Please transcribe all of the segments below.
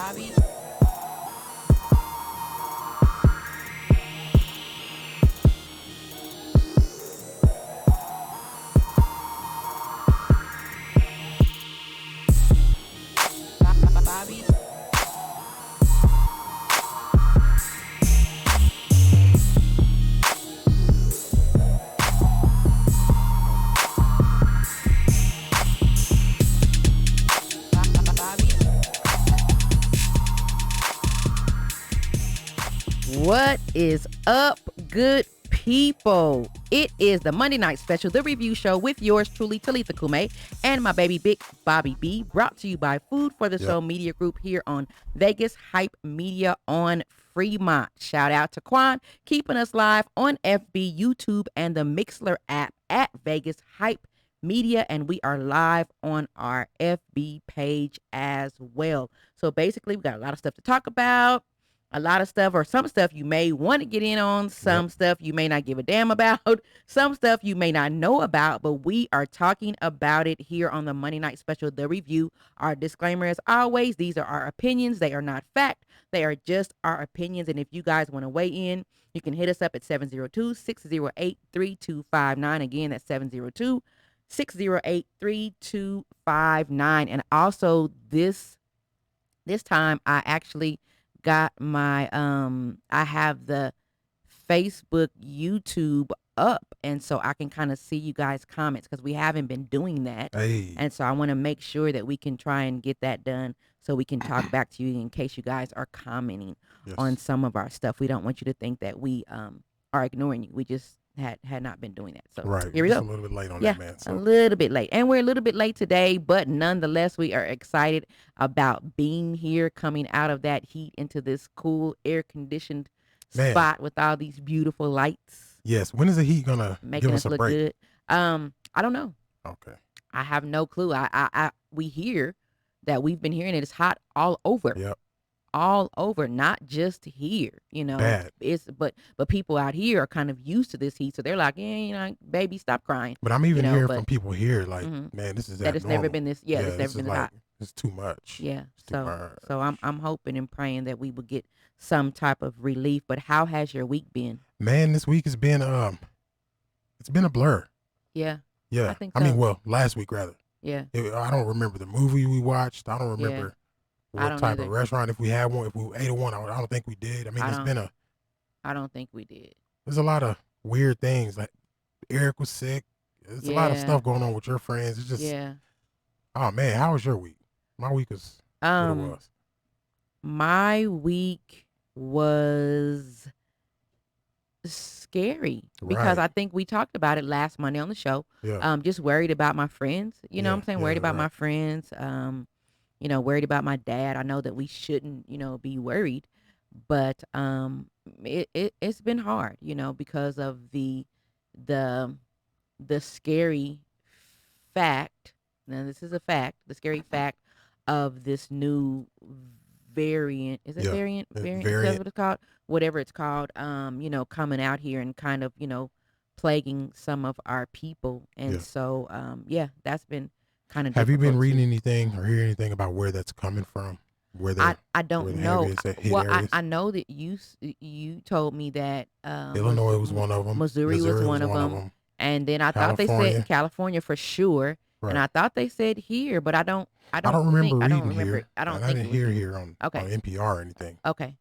Bobby. Bobby. What is up, good people? It is the Monday Night Special, the review show with yours truly, Talitha Kume, and my baby Big Bobby B, brought to you by Food for the Soul Media Group here on Vegas Hype Media on Fremont. Shout out to Quan, keeping us live on FB, YouTube, and the Mixler app at Vegas Hype Media, and we are live on our FB page as well. So basically, we got a lot of stuff to talk about. A lot of stuff, or some stuff you may want to get in on, some stuff you may not give a damn about, some stuff you may not know about, but we are talking about it here on the Monday Night Special, The Review. Our disclaimer, as always, these are our opinions. They are not fact. They are just our opinions. And if you guys want to weigh in, you can hit us up at 702-608-3259. Again, that's 702-608-3259. And also this time I actually got my I have the Facebook, YouTube up, and so I can kind of see you guys' comments because we haven't been doing that. And so I want to make sure that we can try and get that done so we can talk back to you in case you guys are commenting on some of our stuff. We don't want you to think that we are ignoring you. We just had not been doing that. So here we go. A little bit late on that, man. A little bit late. And we're a little bit late today, but nonetheless, we are excited about being here, coming out of that heat into this cool, air-conditioned spot with all these beautiful lights. Yes. When is the heat gonna making us a look break? good? I don't know. Okay. I have no clue. We hear that we've been hearing it. It's hot all over. Yep. All over, not just here, you know. Bad. But people out here are kind of used to this heat, so they're like, yeah, you know, baby, stop crying. But I'm even hearing from people here, like, man, this is that it's never been this. Yeah, it's never been like, hot. It's too much. Yeah. So I'm hoping and praying that we will get some type of relief. But how has your week been? Man, this week has been it's been a blur. Yeah. Yeah. I think I mean, well, last week rather. Yeah. I don't remember the movie we watched. I don't remember. What type of restaurant, if we had one, if we ate one, I don't think we did. I mean, I don't think we did. There's a lot of weird things. Like Eric was sick. There's a lot of stuff going on with your friends. It's just, oh man, how was your week? My week was what it was. My week was scary because I think we talked about it last Monday on the show. Yeah. Just worried about my friends. You know what I'm saying? Worried about my friends. You know, worried about my dad. I know that we shouldn't, you know, be worried, but it's been hard, you know, because of the scary fact. Now this is a fact. The scary fact of this new variant. Is it variant? Variant. Is that what it's called? Whatever it's called. You know, coming out here and kind of, you know, plaguing some of our people, and so that's been kind of. Have you been reading anything or hearing anything about where that's coming from? I don't know. Well, I know that you told me that Illinois was one of them. Missouri was one of them. And then I thought they said California for sure. Right. And I thought they said here, but I don't remember reading here. I didn't hear here on NPR or anything. Okay.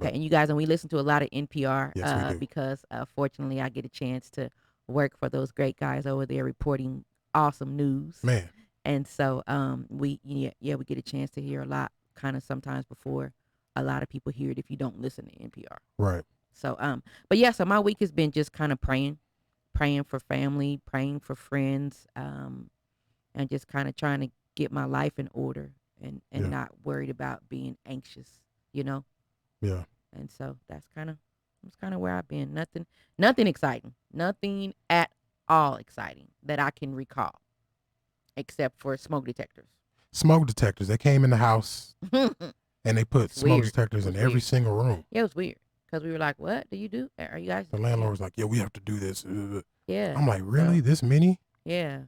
And you guys, and we listen to a lot of NPR because fortunately I get a chance to work for those great guys over there reporting awesome news. Man. And so we get a chance to hear a lot kind of sometimes before a lot of people hear it if you don't listen to NPR. Right. So but yeah, so my week has been just kind of praying for family, praying for friends, and just kind of trying to get my life in order and not worried about being anxious, you know? Yeah. And so that's kind of where I've been. Nothing exciting. Nothing at all exciting that I can recall. Except for smoke detectors. Smoke detectors. They came in the house and they put smoke detectors in every single room. Yeah, it was weird. Because we were like, what do you do? Are you guys? The landlord was like, yeah, we have to do this. Yeah. I'm like, really? This many? Yeah.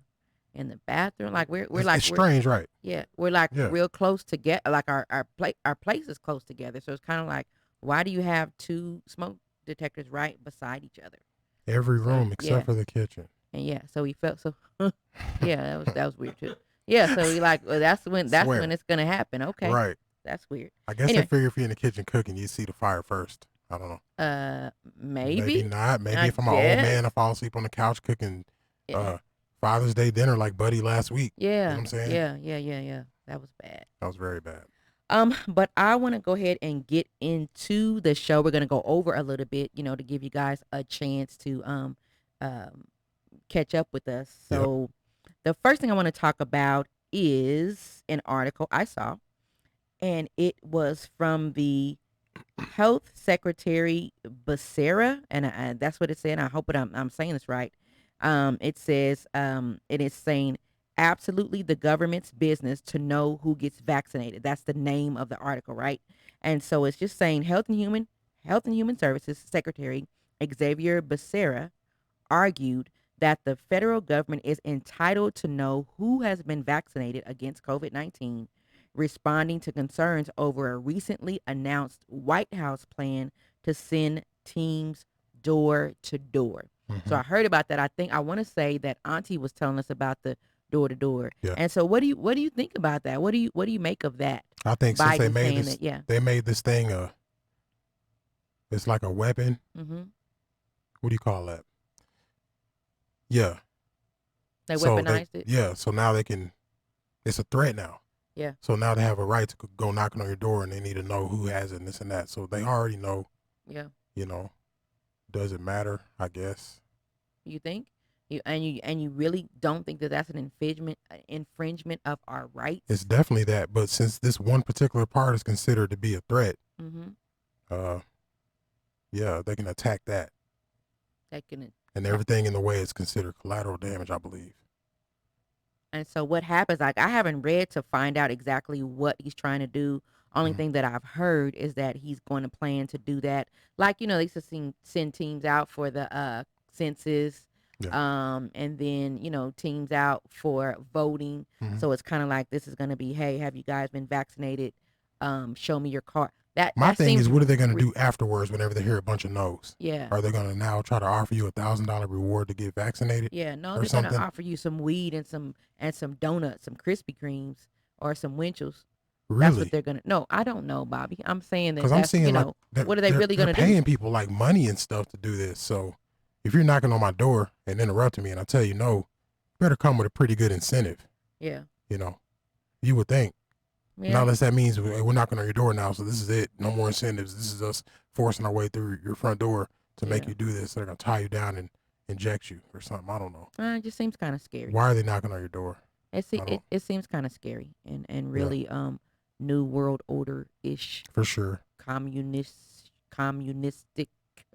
in the bathroom. Like we're it's, like it's strange, right? Yeah, we're like Yeah. real close together. Like our place is close together. So it's kind of like, why do you have two smoke detectors right beside each other? Every So, room except yeah. for the kitchen. And yeah, so he felt so. Yeah, that was weird too. Yeah, so he like, well, that's when it's gonna happen. Okay, Right. that's weird. I guess Anyway. they figure if you're in the kitchen cooking, you see the fire first. I don't know. Maybe. Maybe not. Maybe I if I'm an old man, I fall asleep on the couch cooking Father's Day dinner like Buddy last week. Yeah. You know what I'm saying? Yeah. That was bad. That was very bad. But I want to go ahead and get into the show. We're gonna go over a little bit, to give you guys a chance to catch up with us. So the first thing I want to talk about is an article I saw, and it was from the Health Secretary Becerra, and that's what it said. I hope I'm saying this right. It says it is saying absolutely the government's business to know who gets vaccinated. That's the name of the article, right? And so it's just saying Health and Human Services Secretary Xavier Becerra argued that the federal government is entitled to know who has been vaccinated against COVID-19, responding to concerns over a recently announced White House plan to send teams door to door. So I heard about that. I want to say that Auntie was telling us about the door to door. And so what do you think about that? What do you make of that? I think Biden since they made this, that, they made this thing it's like a weapon. What do you call that? Yeah. They weaponized it. Yeah. So now it's a threat now. Yeah. So now they have a right to go knocking on your door, and they need to know who has it and this and that. So they already know. Yeah. Does it matter? I guess. You think? You really don't think that that's an infringement of our rights? It's definitely that. But since this one particular part is considered to be a threat, yeah, they can attack that. And everything in the way is considered collateral damage, I believe. And so what happens, like I haven't read to find out exactly what he's trying to do. Only thing that I've heard is that he's going to plan to do that. Like, they used to send teams out for the census, and then, teams out for voting. So it's kind of like this is going to be, hey, have you guys been vaccinated? Show me your card. My thing is, what are they going to do afterwards whenever they hear a bunch of no's? Yeah. Are they going to now try to offer you $1,000 reward to get vaccinated? Yeah, no, they're going to offer you some weed and some donuts, some Krispy Kremes, or some Winchell's. Really? That's what they're going to. No, I don't know, Bobby. I'm saying that. Because I'm saying, what are they really going to do? They're paying people like money and stuff to do this. So if you're knocking on my door and interrupting me and I tell you no, you better come with a pretty good incentive. Yeah. You would think. Yeah. Now, unless that means we're knocking on your door now, so this is it. No more incentives. This is us forcing our way through your front door to make you do this. They're going to tie you down and inject you or something. I don't know. It just seems kind of scary. Why are they knocking on your door? It seems kind of scary and really New World Order-ish. For sure. Communistic.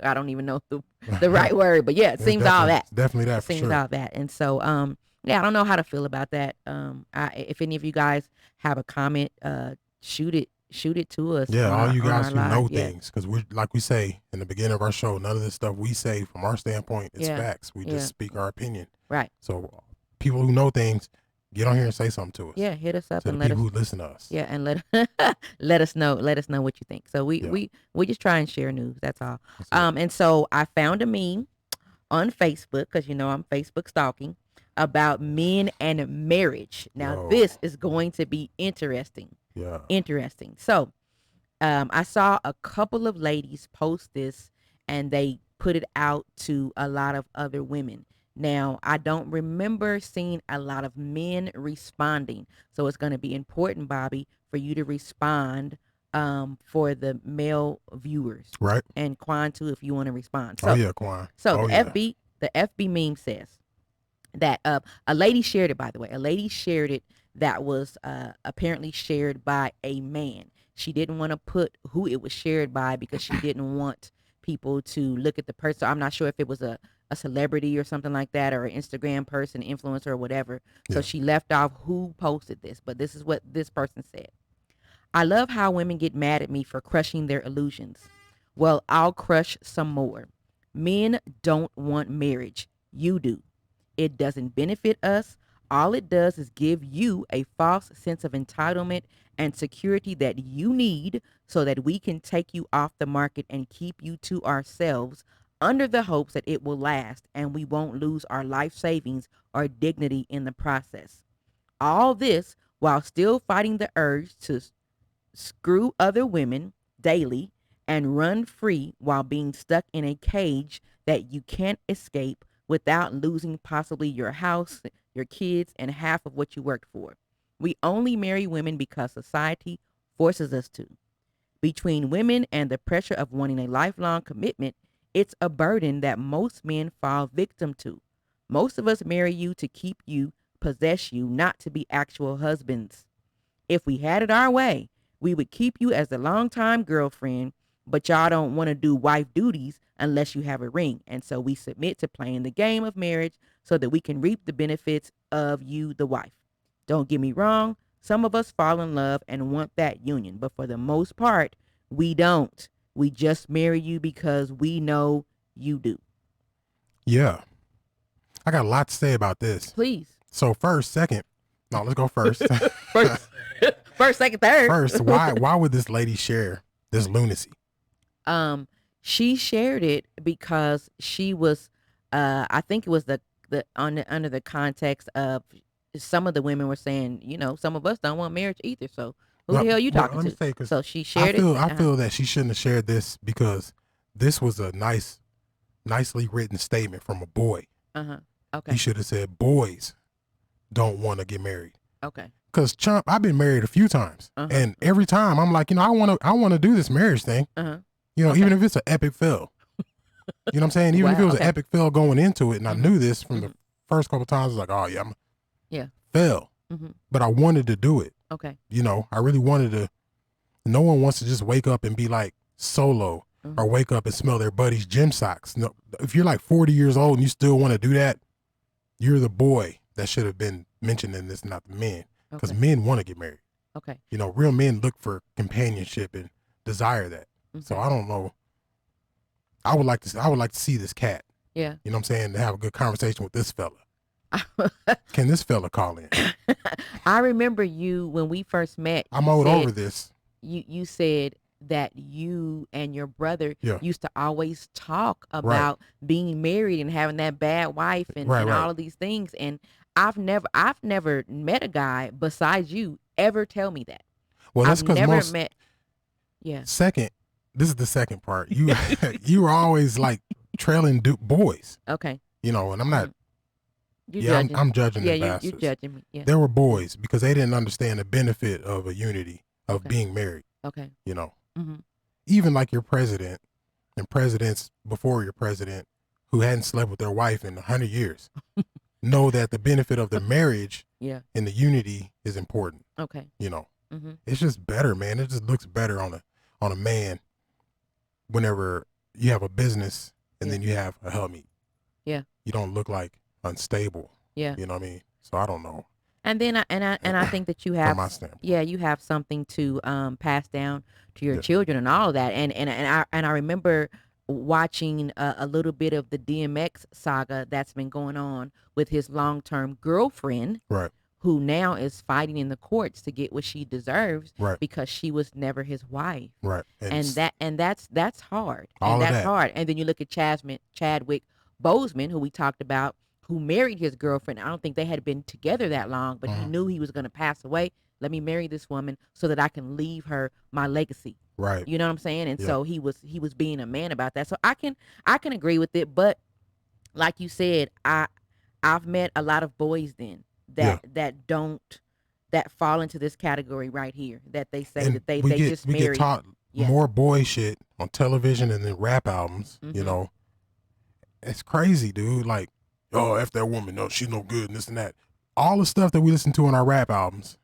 I don't even know the right word, but yeah, it seems all that. It's definitely that. It seems all that. And so, I don't know how to feel about that. If any of you guys have a comment, shoot it to us. Yeah, all you guys who know things, because we, like we say in the beginning of our show, none of this stuff we say from our standpoint is facts. We just speak our opinion. Right. So people who know things, get on here and say something to us. Yeah, hit us up to and the people who listen to us. Yeah, and let us know. Let us know what you think. So we just try and share news. That's all. And so I found a meme on Facebook because I'm Facebook stalking about men and marriage. Now this is going to be interesting. Yeah. Interesting. So I saw a couple of ladies post this and they put it out to a lot of other women. Now, I don't remember seeing a lot of men responding. So it's going to be important, Bobby, for you to respond for the male viewers. Right. And Quan, too, if you want to respond. So, Quan. So the FB meme says that a lady shared it, by the way. A lady shared it that was apparently shared by a man. She didn't want to put who it was shared by because she didn't want people to look at the person. So I'm not sure if it was a celebrity or something like that, or an Instagram person, influencer, or whatever. So she left off who posted this, but this is what this person said. I love how women get mad at me for crushing their illusions. Well, I'll crush some more. Men don't want marriage. You do. It doesn't benefit us. All it does is give you a false sense of entitlement and security that you need so that we can take you off the market and keep you to ourselves under the hopes that it will last and we won't lose our life savings or dignity in the process. All this while still fighting the urge to screw other women daily and run free while being stuck in a cage that you can't escape without losing possibly your house, your kids, and half of what you worked for. We only marry women because society forces us to. Between women and the pressure of wanting a lifelong commitment, it's a burden that most men fall victim to. Most of us marry you to keep you, possess you, not to be actual husbands. If we had it our way, we would keep you as a longtime girlfriend, but y'all don't want to do wife duties unless you have a ring. And so we submit to playing the game of marriage so that we can reap the benefits of you, the wife. Don't get me wrong. Some of us fall in love and want that union, but for the most part, we don't. We just marry you because we know you do. Yeah. I got a lot to say about this. Please. So let's go first. First, second, third. First, why would this lady share this lunacy? She shared it because she was, I think it was under the context of some of the women were saying, some of us don't want marriage either. So who the hell are you talking to? So she shared it. I feel that she shouldn't have shared this because this was a nicely written statement from a boy. Okay. He should have said boys don't want to get married. Okay. Because Chump, I've been married a few times, and every time I'm like, I want to do this marriage thing. Even if it's an epic fail. You know what I'm saying? Even if it was an epic fail going into it, and I knew this from the first couple of times, I was like, oh yeah, fail. But I wanted to do it. Okay. I really wanted to. No one wants to just wake up and be like solo or wake up and smell their buddy's gym socks. No, if you're like 40 years old and you still want to do that, you're the boy that should have been mentioned in this, not the men. Because men want to get married. Okay. Real men look for companionship and desire that. So I don't know. I would like to see this cat. Yeah. You know what I'm saying? To have a good conversation with this fella. Can this fella call in? I remember you when we first met. I'm over this. You said that you and your brother used to always talk about being married and having that bad wife and all of these things. And I've never met a guy besides you ever tell me that. Well, that's because met. Yeah. Second, this is the second part. You were always like trailing boys. Okay. And I'm not. Judging. I'm judging the bastards. You're judging me. Yeah. They were boys because they didn't understand the benefit of a unity of being married. Okay. Even like your president and presidents before your president who hadn't slept with their wife in 100 years know that the benefit of the marriage and the unity is important. Okay. It's just better, man. It just looks better on a man whenever you have a business and then you have a helmet. Yeah. You don't look like unstable. Yeah. You know what I mean? So I don't know. And then I think that you have from my standpoint. Yeah, you have something to pass down to your children and all of that. And I remember watching a little bit of the DMX saga that's been going on with his long-term girlfriend, right, who now is fighting in the courts to get what she deserves, right, because she was never his wife, right, and that's hard, and that's hard. And then you look at Chadwick Boseman, who we talked about, who married his girlfriend. I don't think they had been together that long, but he knew he was going to pass away. Let me marry this woman so that I can leave her my legacy. Right. You know what I'm saying? And so he was being a man about that. So I can agree with it, but like you said, I've met a lot of boys then that fall into this category right here, that they say that they just married. We get taught more boy shit on television and then rap albums, you know. It's crazy, dude. Like, oh, F that woman, no, she's no good and this and that. All the stuff that we listen to on our rap albums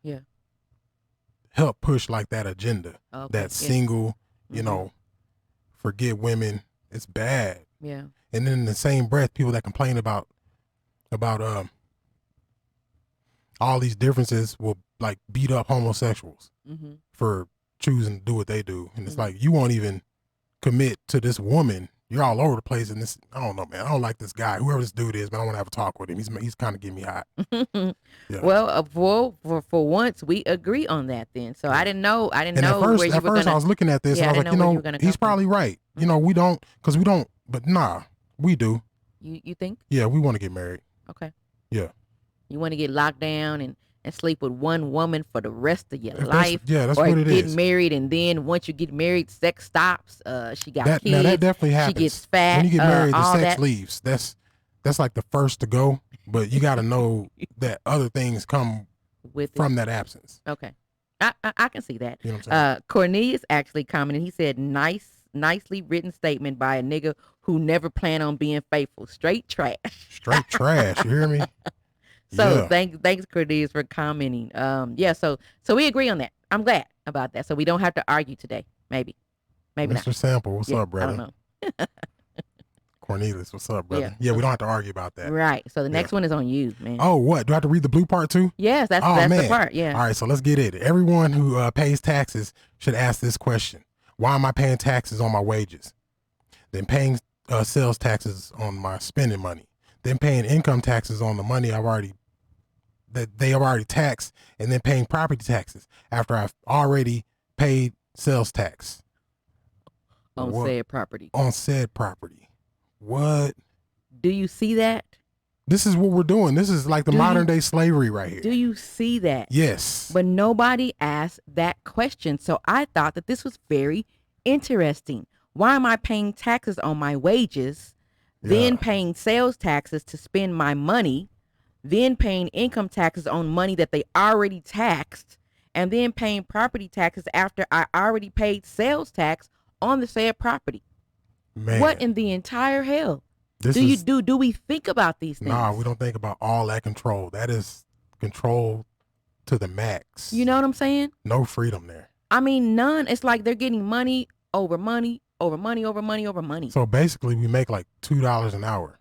help push like that agenda. That single, you know, forget women. It's bad. Yeah. And then in the same breath, people that complain about all these differences will like beat up homosexuals for choosing to do what they do. And it's like, you won't even commit to this woman. you're all over the place, and this, I don't know, man. I don't like this guy. Whoever this dude is, man, I want to have a talk with him. He's kind of getting me hot. Yeah. Well, for once, we agree on that then. So I didn't know. And at first, I was looking at this, and I was like, he's probably right. We don't, but nah, we do. You think? Yeah, we want to get married. Okay. Yeah. You want to get locked down and sleep with one woman for the rest of your life. That's or what it get is. married, and then once you get married, sex stops. She got kids. Now that definitely happens. She gets fat. When you get married, the sex that leaves. That's like the first to go, but you got to know that other things come from that absence. Okay. I can see that. You know what I'm saying? Cornelius actually commented. He said, nicely written statement by a nigga who never planned on being faithful. Straight trash. Straight trash. You hear me? So thanks Cornelius for commenting. So we agree on that. I'm glad about that. So we don't have to argue today. Maybe Mr. not. Sample, what's up, brother? I don't know. Cornelius, what's up, brother? Yeah, we don't have to argue about that. Right. So the next one is on you, man. Oh, what? Do I have to read the blue part too? Yes, that's the part. Yeah. All right, so let's get it. Everyone who pays taxes should ask this question: why am I paying taxes on my wages? Then paying sales taxes on my spending money. Then paying income taxes on the money they have already taxed, and then paying property taxes after I've already paid sales tax on said property. On said property. What? Do you see that? This is what we're doing. This is like the modern day slavery right here. Do you see that? Yes. But nobody asked that question. So I thought that this was very interesting. Why am I paying taxes on my wages, then paying sales taxes to spend my money, then paying income taxes on money that they already taxed, and then paying property taxes after I already paid sales tax on the said property? Man. What in the entire hell? Do we think about these things? Nah, we don't think about all that control. That is control to the max. You know what I'm saying? No freedom there. I mean, none. It's like they're getting money over money over money over money over money. So basically, we make like $2 an hour.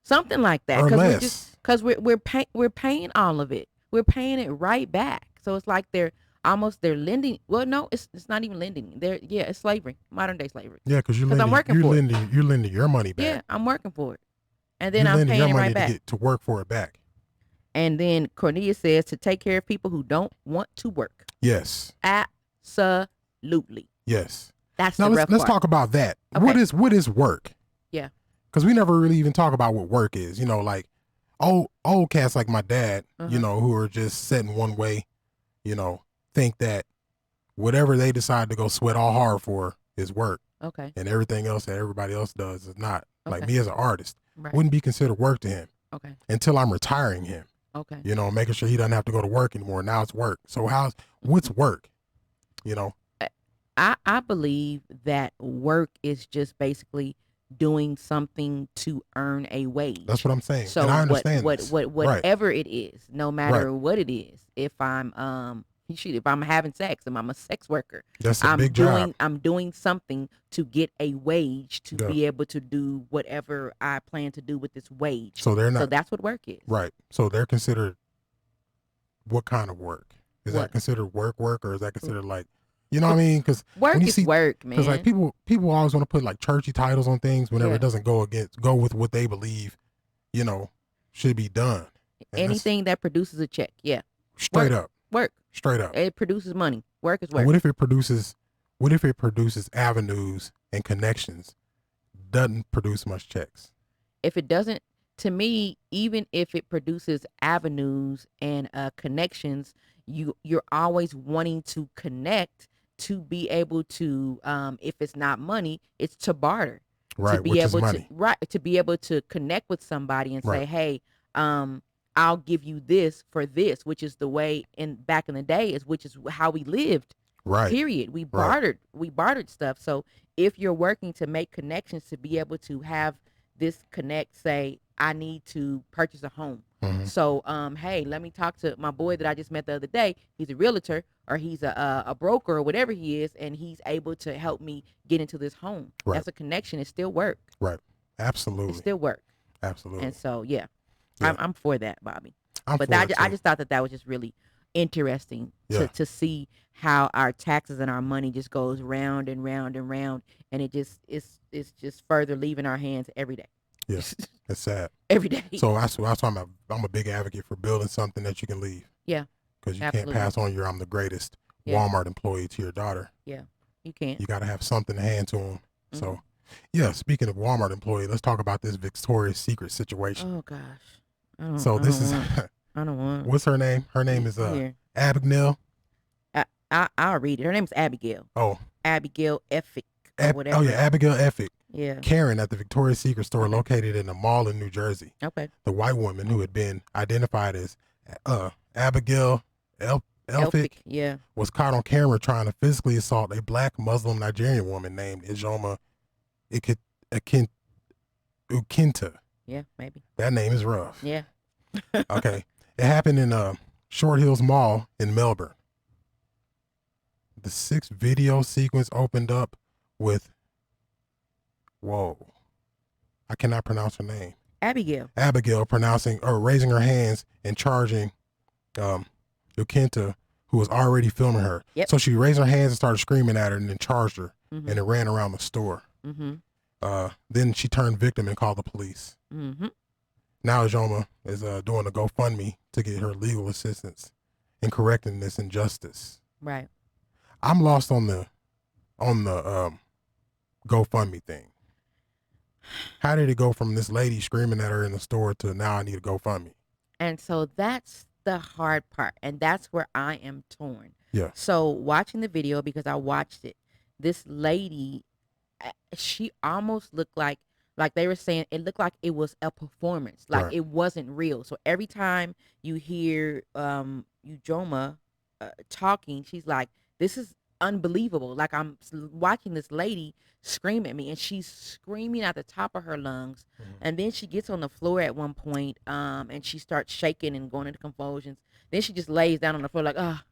Something like that. Or less. Because we're paying all of it. We're paying it right back. So it's like they're lending. Well, no, it's not even lending. It's slavery, modern day slavery. Yeah, because you're lending your money back. Yeah, I'm working for it, and then I'm paying it right back to work for it back. And then Cornelius says to take care of people who don't want to work. Yes, absolutely. Yes. That's now the rough let's part. talk about that. Okay. What is work? Yeah. Because we never really even talk about what work is. You know, like old cats like my dad. You know, who are just set in one way. You know, think that whatever they decide to go sweat all hard for is work. Okay. And everything else that everybody else does is not. Okay. Like me as an artist, wouldn't be considered work to him. Okay. Until I'm retiring him. Okay. You know, making sure he doesn't have to go to work anymore. Now it's work. So what's work? You know? I believe that work is just basically doing something to earn a wage. That's what I'm saying. So and I understand whatever it is, no matter what it is. If I'm having sex and I'm a sex worker, that's a big job. I'm doing something to get a wage to be able to do whatever I plan to do with this wage. So they're not. So that's what work is. Right. So they're considered what kind of work? Is that considered work, or is that considered like, you know what I mean? Because work is work, man. Because like people always want to put like churchy titles on things whenever it doesn't go with what they believe, you know, should be done. And anything that produces a check, straight up. Work. Straight up. It produces money. Work is work. And what if it produces avenues and connections? Doesn't produce much checks. If it doesn't, to me, even if it produces avenues and connections, you're always wanting to connect to be able to, if it's not money, it's to barter. Right, to be which able is money. to be able to connect with somebody and say, hey, I'll give you this for this, which is the way back in the day which is how we lived. Right. Period. We bartered stuff. So if you're working to make connections to be able to have this connect, say, I need to purchase a home. Mm-hmm. So, hey, let me talk to my boy that I just met the other day. He's a realtor or he's a broker or whatever he is, and he's able to help me get into this home. Right. That's a connection. It's still work. Right. Absolutely. It's still work. Absolutely. And so, I'm for that, Bobby. I just thought that was just really interesting Yeah. to see how our taxes and our money just goes round and round and round, and it's just further leaving our hands every day. Yeah. It's sad. Every day. So that's what I'm about. I'm a big advocate for building something that you can leave. Yeah. Because you Absolutely. can't pass on your I'm the greatest Yeah. Walmart employee to your daughter. Yeah. You can't. You got to have something to hand to them. Mhm. So, yeah, speaking of Walmart employee, let's talk about this Victoria's Secret situation. Oh gosh. I don't want. What's her name? Her name is Here. Abigail. I'll read it. Her name's Abigail. Oh. Abigail Effick or whatever. Oh yeah, Abigail Effick. Yeah. Karen at the Victoria's Secret store located in a mall in New Jersey. Okay. The white woman who had been identified as Abigail Elphick Yeah. was caught on camera trying to physically assault a black Muslim Nigerian woman named Ijoma Ukinta. Yeah, maybe. That name is rough. Yeah. Okay. It happened in Short Hills Mall in Melbourne. The 6th video sequence opened up with, whoa, I cannot pronounce her name. Abigail. Abigail pronouncing or raising her hands and charging Ukinta, who was already filming her. Yep. So she raised her hands and started screaming at her and then charged her, Mm-hmm. and it ran around the store. Mm-hmm. Then she turned victim and called the police. Mm-hmm. Now Ijoma is doing a GoFundMe to get her legal assistance in correcting this injustice. Right. I'm lost on the GoFundMe thing. How did it go from this lady screaming at her in the store to now I need a GoFundMe? And so that's the hard part, and that's where I am torn. Yeah. So watching the video, because I watched it, this lady, she almost looked like they were saying, it looked like it was a performance, like Right. it wasn't real. So every time you hear Ujoma talking, she's like, this is unbelievable. Like I'm watching this lady scream at me, and she's screaming at the top of her lungs. Mhm. And then she gets on the floor at one point, and she starts shaking and going into convulsions. Then she just lays down on the floor like, ah.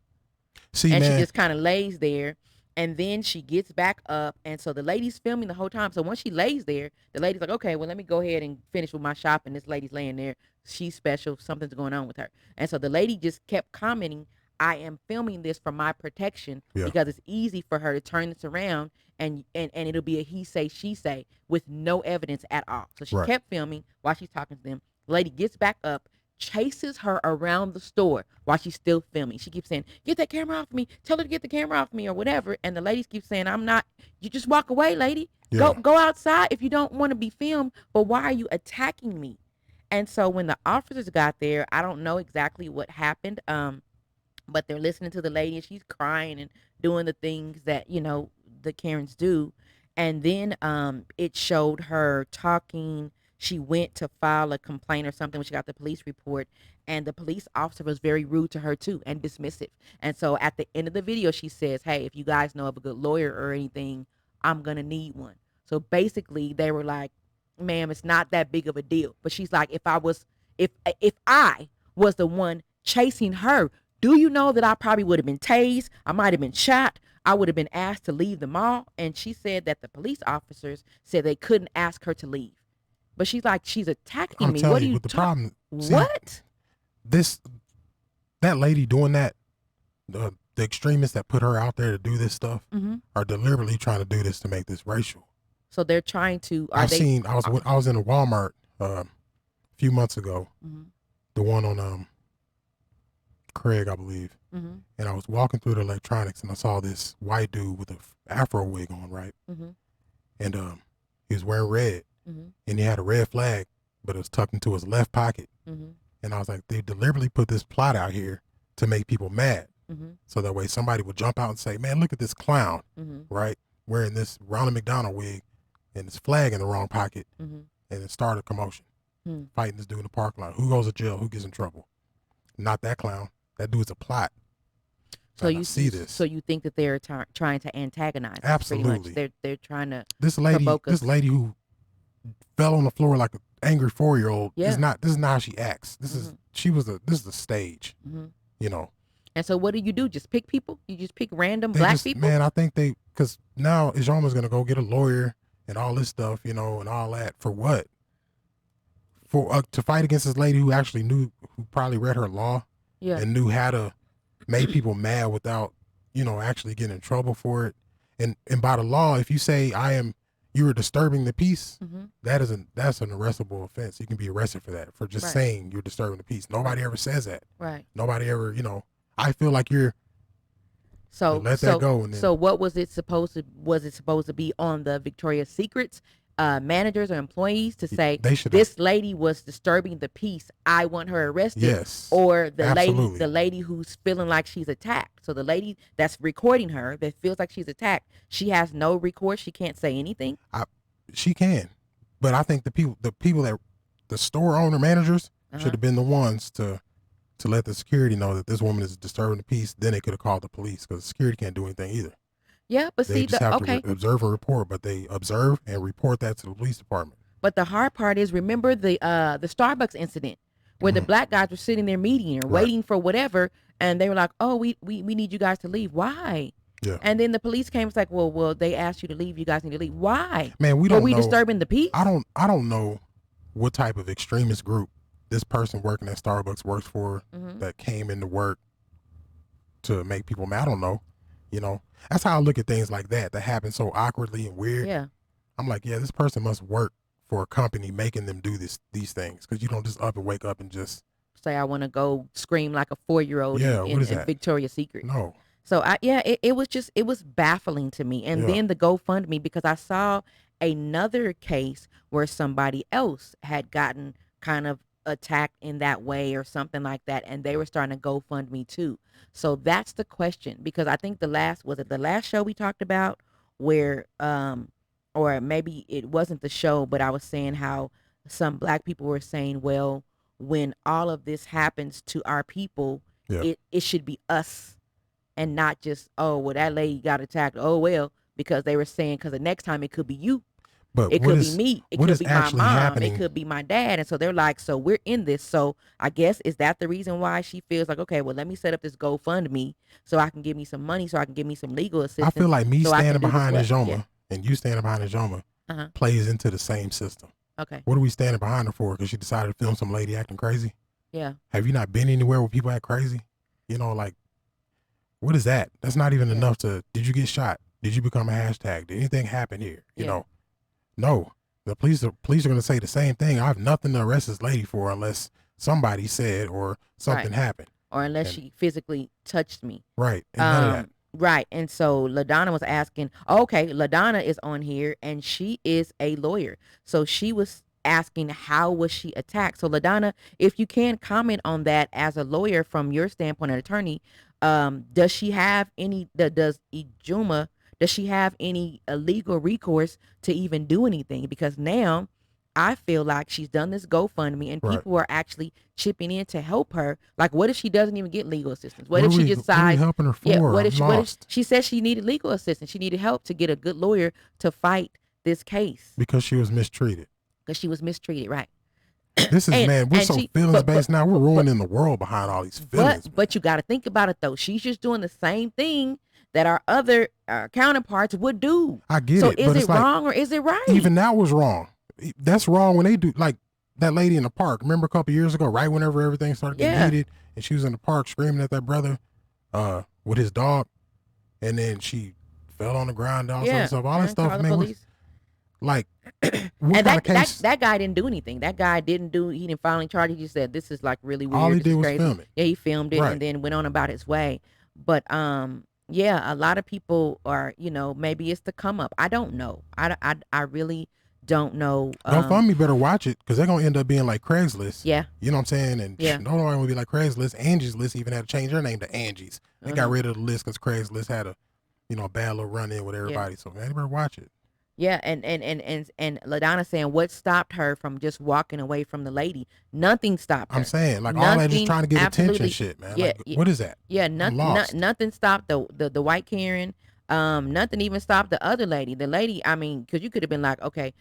See, And man, she just kind of lays there, and then she gets back up, and so the lady's filming the whole time. So once she lays there, the lady's like, okay, well, let me go ahead and finish with my shopping. This lady's laying there. She's special. Something's going on with her. And so the lady just kept commenting, I am filming this for my protection, Yeah. because it's easy for her to turn this around and it'll be a he say, she say with no evidence at all. So she Right. kept filming while she's talking to them. The lady gets back up, chases her around the store while she's still filming. She keeps saying, get that camera off me. Tell her to get the camera off me or whatever. And the ladies keep saying, I'm not, you just walk away, lady. Yeah. Go outside if you don't want to be filmed, but why are you attacking me? And so when the officers got there, I don't know exactly what happened. But they're listening to the lady, and she's crying and doing the things that, the Karens do. And then it showed her talking. She went to file a complaint or something when she got the police report, and the police officer was very rude to her too and dismissive. And so at the end of the video, she says, hey, if you guys know of a good lawyer or anything, I'm going to need one. So basically they were like, ma'am, it's not that big of a deal. But she's like, if I was the one chasing her, do you know that I probably would have been tased? I might have been shot. I would have been asked to leave the mall. And she said that the police officers said they couldn't ask her to leave. But she's like, she's attacking I'm me. telling What are you, you but the talking? problem, see, What? that lady doing that, the extremists that put her out there to do this stuff Hmm. are deliberately trying to do this to make this racial. So they're trying to. I was in a Walmart a few months ago, Hmm. the one on Craig, I believe, Hmm. and I was walking through the electronics and I saw this white dude with a afro wig on, right, Hmm. and he was wearing red, Hmm. and he had a red flag, but it was tucked into his left pocket. Hmm. And I was like, they deliberately put this plot out here to make people mad. Hmm. So that way somebody would jump out and say, man, look at this clown, Hmm. right? Wearing this Ronald McDonald wig and his flag in the wrong pocket, Hmm. and it started a commotion. Hmm. Fighting this dude in the parking lot. Who goes to jail? Who gets in trouble? Not that clown. That dude's a plot. So And I you see this. So you think that they're trying to antagonize? us, pretty much. Absolutely. They're trying to. This lady provoke us. who fell on the floor like an angry 4-year-old Yeah. this is not how she acts. This is the stage, Hmm. you know. And so what do? Just pick people? You just pick random They black just, people? man, I think because now Ijoma's going to go get a lawyer and all this stuff, you know, and all that. For what? For to fight against this lady who actually who probably read her law Yeah. and knew how to made people mad without, actually getting in trouble for it. And by the law, if you say you were disturbing the peace, Mm-hmm. that's an arrestable offense. You can be arrested for that, for just Right. saying you're disturbing the peace. Nobody ever says that. Right. Nobody ever, I feel like you So let that go. And then so what was it supposed to be on the Victoria's Secrets managers or employees to say they should this lady was disturbing the peace, I want her arrested? Yes. Or the absolutely. lady who's feeling like she's attacked. So the lady that's recording her that feels like she's attacked, she has no recourse. She can't say anything. She can, but I think the people that the store owner managers should have been the ones to let the security know that this woman is disturbing the peace. Then they could have called the police, because security can't do anything either. Yeah, but They see, just have to observe and report, but they observe and report that to the police department. But the hard part is, remember the Starbucks incident where the black guys were sitting there meeting or waiting for whatever, and they were like, "Oh, we need you guys to leave. Why?" Yeah. And then the police came. It's like, well, they asked you to leave. You guys need to leave. Why? Man, we don't Were we know. disturbing the peace? I don't know what type of extremist group this person working at Starbucks works for that came into work to make people mad. I don't know. That's how I look at things like that happen so awkwardly and weird. Yeah. I'm like, yeah, this person must work for a company making them do these things, because you don't just up and wake up and just say I want to go scream like a 4-year-old in Victoria's Secret. No. So it was baffling to me. And then the GoFundMe, because I saw another case where somebody else had gotten kind of attacked in that way or something like that, and they were starting to GoFundMe too. So that's the question, because I think the last show we talked about where or maybe it wasn't the show, but I was saying how some black people were saying, well, when all of this happens to our people, it should be us and not just, oh, well, that lady got attacked. Oh, well, because they were saying, because the next time it could be you. But it could be me. It could be my mom. Happening? It could be my dad. And so they're like, so we're in this. So I guess, is that the reason why she feels like, okay, well, let me set up this GoFundMe so I can give me some money, so I can give me some legal assistance. I feel like me standing behind Najoma and you standing behind Najoma plays into the same system. Okay. What are we standing behind her for? Because she decided to film some lady acting crazy? Yeah. Have you not been anywhere where people act crazy? Like, what is that? That's not even enough to, did you get shot? Did you become a hashtag? Did anything happen here? No. The police are going to say the same thing. I have nothing to arrest this lady for unless somebody said or something happened. Or unless she physically touched me. Right. And none of that. Right. And so LaDonna was asking, okay, LaDonna is on here and she is a lawyer. So she was asking, how was she attacked? So LaDonna, if you can comment on that as a lawyer from your standpoint, an attorney, does she have any, does Ijoma, does she have any legal recourse to even do anything? Because now I feel like she's done this GoFundMe and people are actually chipping in to help her. Like, what if she doesn't even get legal assistance? What if she decides? What are we helping her for? Yeah, what if she said she needed legal assistance? She needed help to get a good lawyer to fight this case. Because she was mistreated. Because she was mistreated, right. This is, man, we're so feelings-based now. We're ruining the world behind all these feelings. But you got to think about it, though. She's just doing the same thing that our other counterparts would do. I get it. So is it wrong or is it right? Even that was wrong. That's wrong when they do, like that lady in the park. Remember a couple years ago, right whenever everything started getting heated, and she was in the park screaming at that brother with his dog, and then she fell on the ground and all that stuff. All that stuff, man. Like, what and kind of case? That guy didn't do anything. That guy he didn't file any charge. He just said, this is like really weird. All he this did was crazy. film it. Yeah, he filmed it and then went on about his way. But yeah, a lot of people are, maybe it's the come up. I don't know. I really don't know. GoFundMe better watch it, because they're going to end up being like Craigslist. Yeah. You know what I'm saying? And no one will be like Craigslist. Angie's List even had to change their name to Angie's. They got rid of the list because Craigslist had a, bad little run in with everybody. So, man, you better watch it. Yeah, and LaDonna saying what stopped her from just walking away from the lady? Nothing stopped her. I'm saying, like, all that just trying to get attention shit, man. Yeah, like, what is that? Yeah, nothing stopped the white Karen. Nothing even stopped the other lady. The lady, I mean, because you could have been like, okay,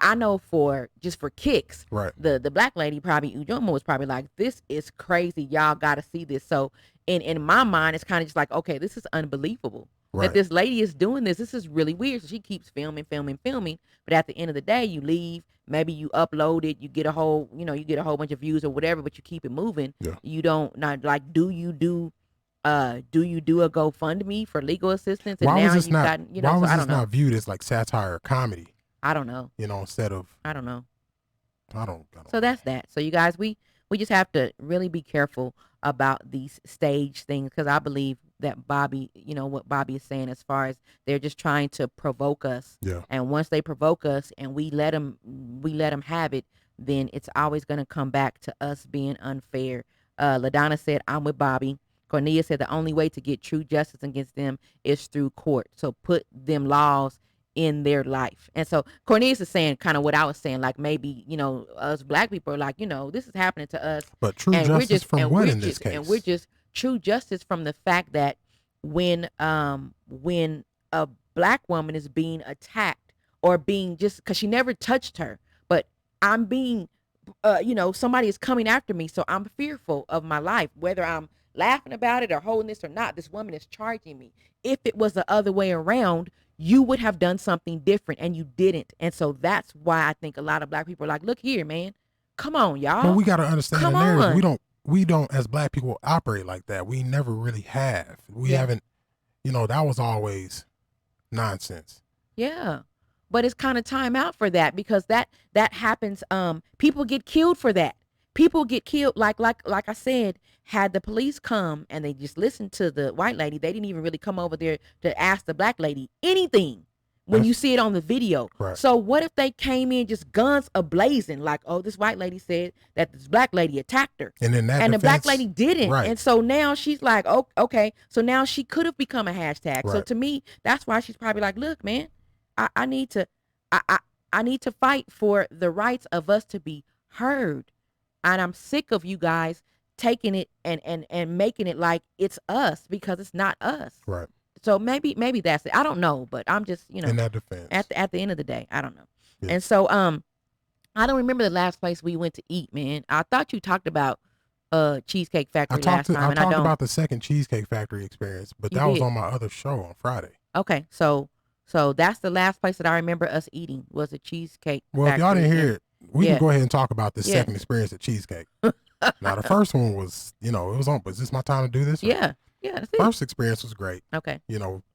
I know for kicks, right? The black lady probably, Ujoma was probably like, this is crazy. Y'all got to see this. So in my mind, it's kind of just like, okay, this is unbelievable. Right. That this lady is doing this. This is really weird. So she keeps filming. But at the end of the day, you leave. Maybe you upload it. You get a whole, you get a whole bunch of views or whatever. But you keep it moving. Yeah. You don't do Do you do a GoFundMe for legal assistance? And Why now was this you've not? gotten, Why so was I this don't know. not viewed as like satire or comedy? I don't know. Instead of I don't know. I don't So that's that. So you guys, we just have to really be careful about these stage things, because I believe that Bobby, what Bobby is saying, as far as they're just trying to provoke us. Yeah. And once they provoke us and we let them have it, then it's always going to come back to us being unfair. LaDonna said, "I'm with Bobby." Cornelia said, "The only way to get true justice against them is through court. So put them laws in their life." And so Cornelius is saying kind of what I was saying, like maybe, us black people are like, this is happening to us. But true And justice from what in this case? And we're just true justice from the fact that when a black woman is being attacked or being, just because she never touched her, but I'm being, somebody is coming after me, so I'm fearful of my life, whether I'm laughing about it or holding this or not. This woman is charging me. If it was the other way around, you would have done something different, and you didn't. And so that's why I think a lot of black people are like, look here, man, come on, y'all. But we got to understand Come the narrative. on. We don't as black people operate like that. We never really have. We Yeah. haven't, that was always nonsense. Yeah. But it's kind of time out for that, because that happens. People get killed for that. People get killed. Like I said, had the police come and they just listened to the white lady, they didn't even really come over there to ask the black lady anything when you see it on the video. Right. So what if they came in just guns ablazing, like, oh, this white lady said that this black lady attacked her. And then the black lady didn't. Right. And so now she's like, oh, okay. So now she could have become a hashtag. So Right. to me, that's why she's probably like, look, man, I need to fight for the rights of us to be heard. And I'm sick of you guys taking it and making it like it's us, because it's not us. Right. So maybe that's it. I don't know, but I'm just, In that defense. at the end of the day, I don't know. Yeah. And so I don't remember the last place we went to eat, man. I thought you talked about Cheesecake Factory last time, I and I talked don't. about the second Cheesecake Factory experience, but You that was did. on my other show on Friday. Okay, so that's the last place that I remember us eating, was a Cheesecake Well, Factory. if y'all didn't hear it, we Yeah. can go ahead and talk about this Yeah. second experience at Cheesecake. Now, the first one was, it was on, is this my time to do this? Yeah, that's it. First experience was great. Okay.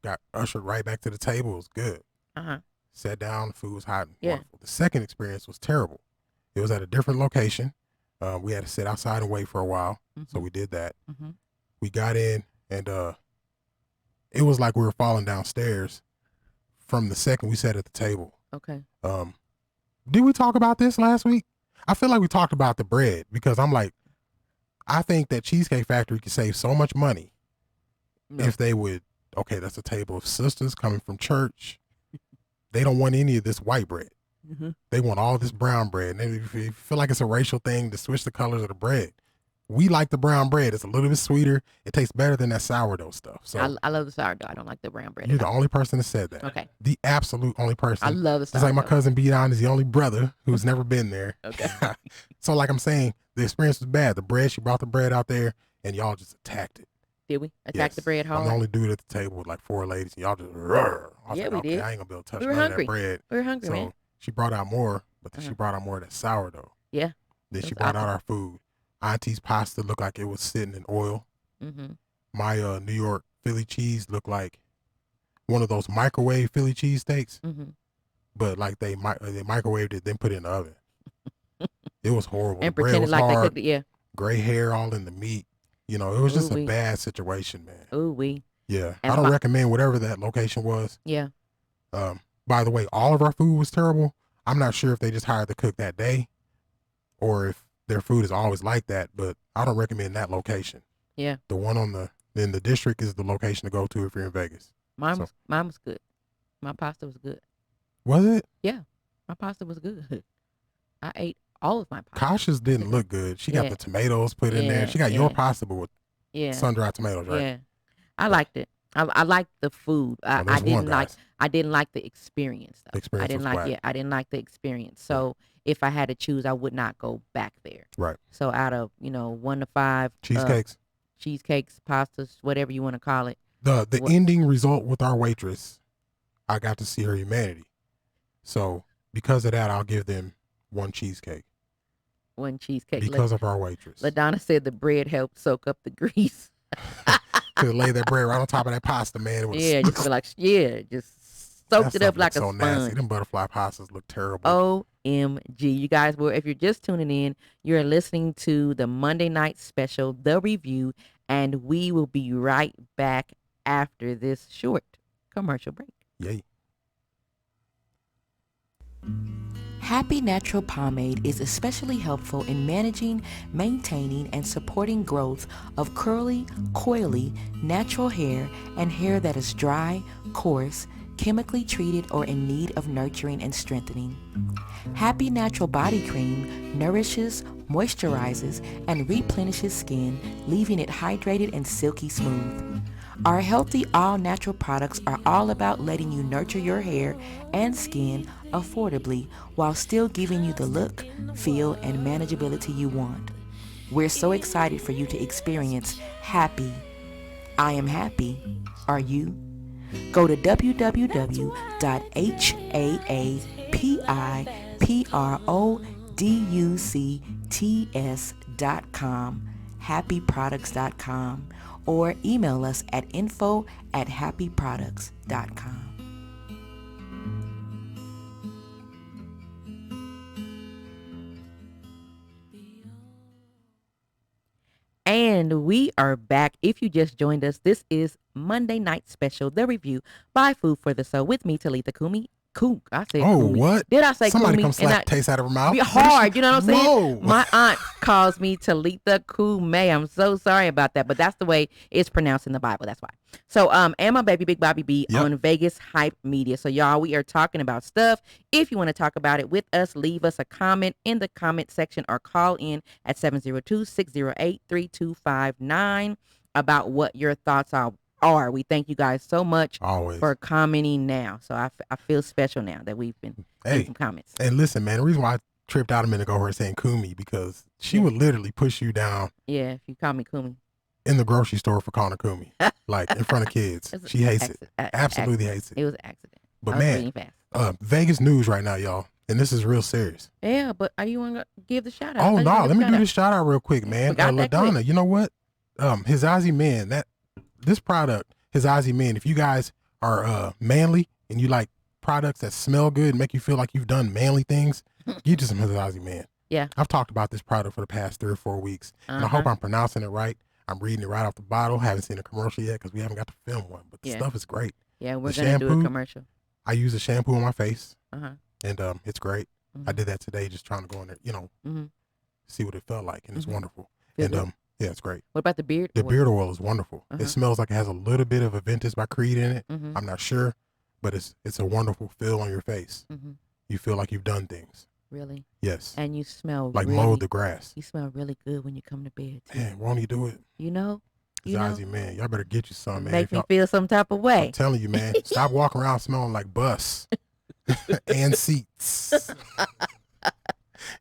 Got ushered right back to the table. It was good. Uh-huh. Sat down, the food was hot and Yeah. wonderful. The second experience was terrible. It was at a different location. We had to sit outside and wait for a while, so we did that. Mm-hmm. We got in, and it was like we were falling downstairs from the second we sat at the table. Okay. Did we talk about this last week? I feel like we talked about the bread, because I'm like, I think that Cheesecake Factory could save so much money No. if they would, okay, that's a table of sisters coming from church. They don't want any of this white bread. Mm-hmm. They want all this brown bread. And they feel like it's a racial thing to switch the colors of the bread. We like the brown bread. It's a little bit sweeter. It tastes better than that sourdough stuff. So I love the sourdough. I don't like the brown bread. you're the only person that said that. Okay. The absolute only person. I love the It's sourdough. like my cousin B-Don is the only brother who's never been there. Okay. So like I'm saying, the experience was bad. The bread, she brought the bread out there and y'all just attacked it. Did we attack the bread hard? I'm the only dude at the table with like 4 ladies and y'all just roar. I was Yeah, like, we okay, did. I ain't gonna be able to touch We were none of hungry. that bread. We were hungry, So man. she brought out more, but then she Uh-huh. brought out more of that sourdough. Yeah. Then she That's brought out awesome. our food. Auntie's pasta looked like it was sitting in oil. Mm-hmm. My New York Philly cheese looked like one of those microwave Philly cheese steaks, Mm-hmm. but like they microwaved it, then put it in the oven. It was horrible. And The bread pretended was like they hard, cooked it. Yeah. gray hair all in the meat. It was just Ooh-wee. a bad situation, man. Ooh, we. Yeah, And I don't my- recommend whatever that location was. Yeah. By the way, all of our food was terrible. I'm not sure if they just hired the cook that day or if their food is always like that, but I don't recommend that location. Yeah. The one in the district is the location to go to if you're in Vegas. Mine So- was good. My pasta was good. Was it? My pasta was good. I ate all of my pasta. Kasha's didn't look good. She got Yeah. the tomatoes put in there. Yeah, She got your yeah. pasta but with Yeah. sun-dried tomatoes, right? Yeah. I liked it. I liked the food. I there's one, didn't like guys. I didn't like the experience though. The experience I didn't was like whack. I didn't like the experience. So if I had to choose, I would not go back there. Right. So out of 1 to 5 Cheesecakes. cheesecakes, pastas, whatever you want to call it. The what- ending result with our waitress, I got to see her humanity. So because of that, I'll give them 1 cheesecake One cheesecake. because of our waitress. LaDonna said the bread helped soak up the grease. Could lay that bread right on top of that pasta, man. It Yeah, just be like, yeah, just soaked it up like a so sponge. nasty. Them butterfly pastas look terrible. OMG. You guys, well, if you're just tuning in, you're listening to the Monday night special, The Review, and we will be right back after this short commercial break. Yay. Happy Natural Pomade is especially helpful in managing, maintaining, and supporting growth of curly, coily, natural hair and hair that is dry, coarse, chemically treated, or in need of nurturing and strengthening. Happy Natural Body Cream nourishes, moisturizes, and replenishes skin, leaving it hydrated and silky smooth. Our healthy, all-natural products are all about letting you nurture your hair and skin affordably while still giving you the look, feel, and manageability you want. We're so excited for you to experience Happy. I am happy. Are you? Go to www.haapiproducts.com, happyproducts.com, or email us at info@happyproducts.com. And we are back. If you just joined us, this is Monday Night Special, The Review by Food for the Soul with me, Talitha Kumi. I said Kumi. What? Did I say Somebody Kumi? come slap the taste out of her mouth. Be hard, you know what I'm saying? Whoa. My aunt calls me Talitha Kume. I'm so sorry about that, but that's the way it's pronounced in the Bible. That's why. So, and my baby Big Bobby B on Vegas Hype Media. So, y'all, we are talking about stuff. If you want to talk about it with us, leave us a comment in the comment section or call in at 702-608-3259 about what your thoughts are. We thank you guys so much for commenting now. So I feel special now that we've been getting some comments. And listen, man, the reason why I tripped out a minute ago her saying Kumi, because she would literally push you down. Yeah, if you call me Kumi. In the grocery store for calling her Kumi. Like in front of kids. She hates it. Absolutely hates it. It was an accident. But man, Vegas news right now, y'all. And this is real serious. Yeah, but are you want to give the shout out? Oh, no. Let me do the shout out real quick, man. LaDonna, you know what? His Ozzy Man, this product, His Ozzy Men, if you guys are manly and you like products that smell good and make you feel like you've done manly things, get you some His Ozzy Men. Yeah. I've talked about this product for the past 3 or 4 weeks, and I hope I'm pronouncing it right. I'm reading it right off the bottle. Haven't seen a commercial yet because we haven't got to film one, but the stuff is great. Yeah, we're going to do a commercial. I use a shampoo on my face, and it's great. I did that today just trying to go in there, see what it felt like, and it's wonderful. Yeah, it's great. What about the beard oil? The beard oil is wonderful. It smells like it has a little bit of Aventus by Creed in it. I'm not sure, but it's a wonderful feel on your face. You feel like you've done things. Really? Yes. And you smell like mowed the grass. You smell really good when you come to bed, too. Man, won't you do it? You know? Ozzy, man. Y'all better get you some, man. Make me feel some type of way. I'm telling you, man. Stop walking around smelling like bus and seats.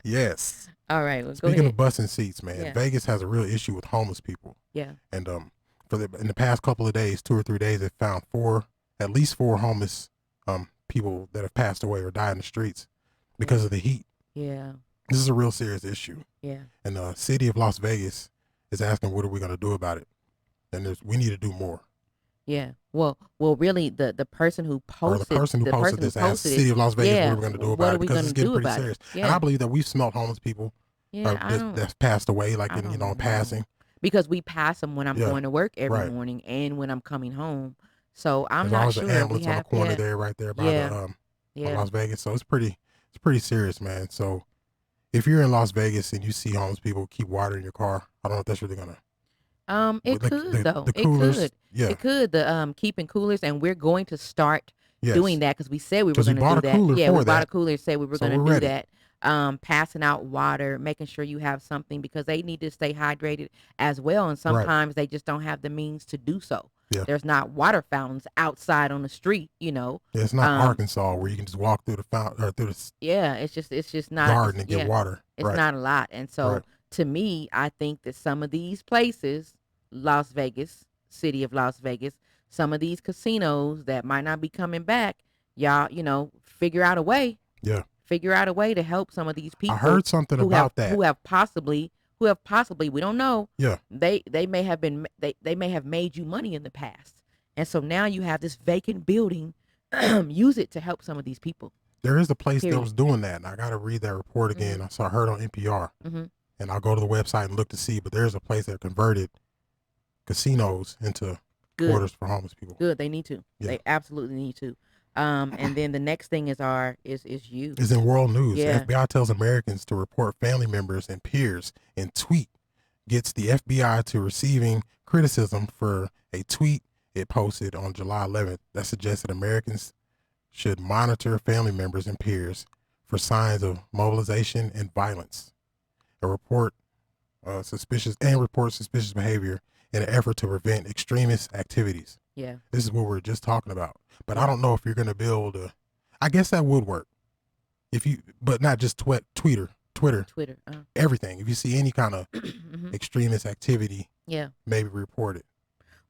Yes. All right. Well, Speaking of bus and seats, man, Yeah. Vegas has a real issue with homeless people. Yeah. And in the past couple of days, 2 or 3 days, they found at least four homeless people that have passed away or died in the streets because of the heat. Yeah. This is a real serious issue. Yeah. And the city of Las Vegas is asking, what are we going to do about it? And we need to do more. Yeah. Well, really, the person who posted this asked the city of Las Vegas, what are we going to do about it? Because it's getting pretty serious. Yeah. And I believe that we've smelled homeless people that's passed away, like in passing. Because we pass them when I'm going to work every morning and when I'm coming home. So I'm not sure. There's always an ambulance on the corner there, right there by Las Vegas. So it's pretty serious, man. So if you're in Las Vegas and you see homeless people, keep water in your car. I don't know if that's really gonna. It could though. It could. Yeah. It could. The keeping coolers, and we're going to start doing that because we said we were going to do that. Yeah, we bought a cooler. Said we were going to do that. Passing out water, making sure you have something because they need to stay hydrated as well. And sometimes they just don't have the means to do so. Yeah. There's not water fountains outside on the street, Yeah, it's not Arkansas where you can just walk through the fountain or through the it's just not garden and get water. It's not a lot. And so to me, I think that some of these places, Las Vegas, city of Las Vegas, some of these casinos that might not be coming back, y'all, figure out a way. Yeah. Figure out a way to help some of these people. I heard something about that. Who have possibly who have possibly, we don't know, Yeah. they may have been they may have made you money in the past, and so now you have this vacant building. Use it to help some of these people. There is a place that Period. was doing that, and I got to read that report again. I heard on NPR, and I'll go to the website and look to see. But there's a place that converted casinos into quarters for homeless people. Good, they need to. Yeah. They absolutely need to. And then the next thing is you. Is in world news. Yeah. FBI tells Americans to report family members and peers, and tweet gets the FBI to receiving criticism for a tweet it posted on July 11th that suggested Americans should monitor family members and peers for signs of mobilization and violence. Report suspicious behavior in an effort to prevent extremist activities. Yeah. This is what we're just talking about. But I don't know if you're going to build I guess that would work. But not just Twitter, everything. If you see any kind of extremist activity, maybe report it.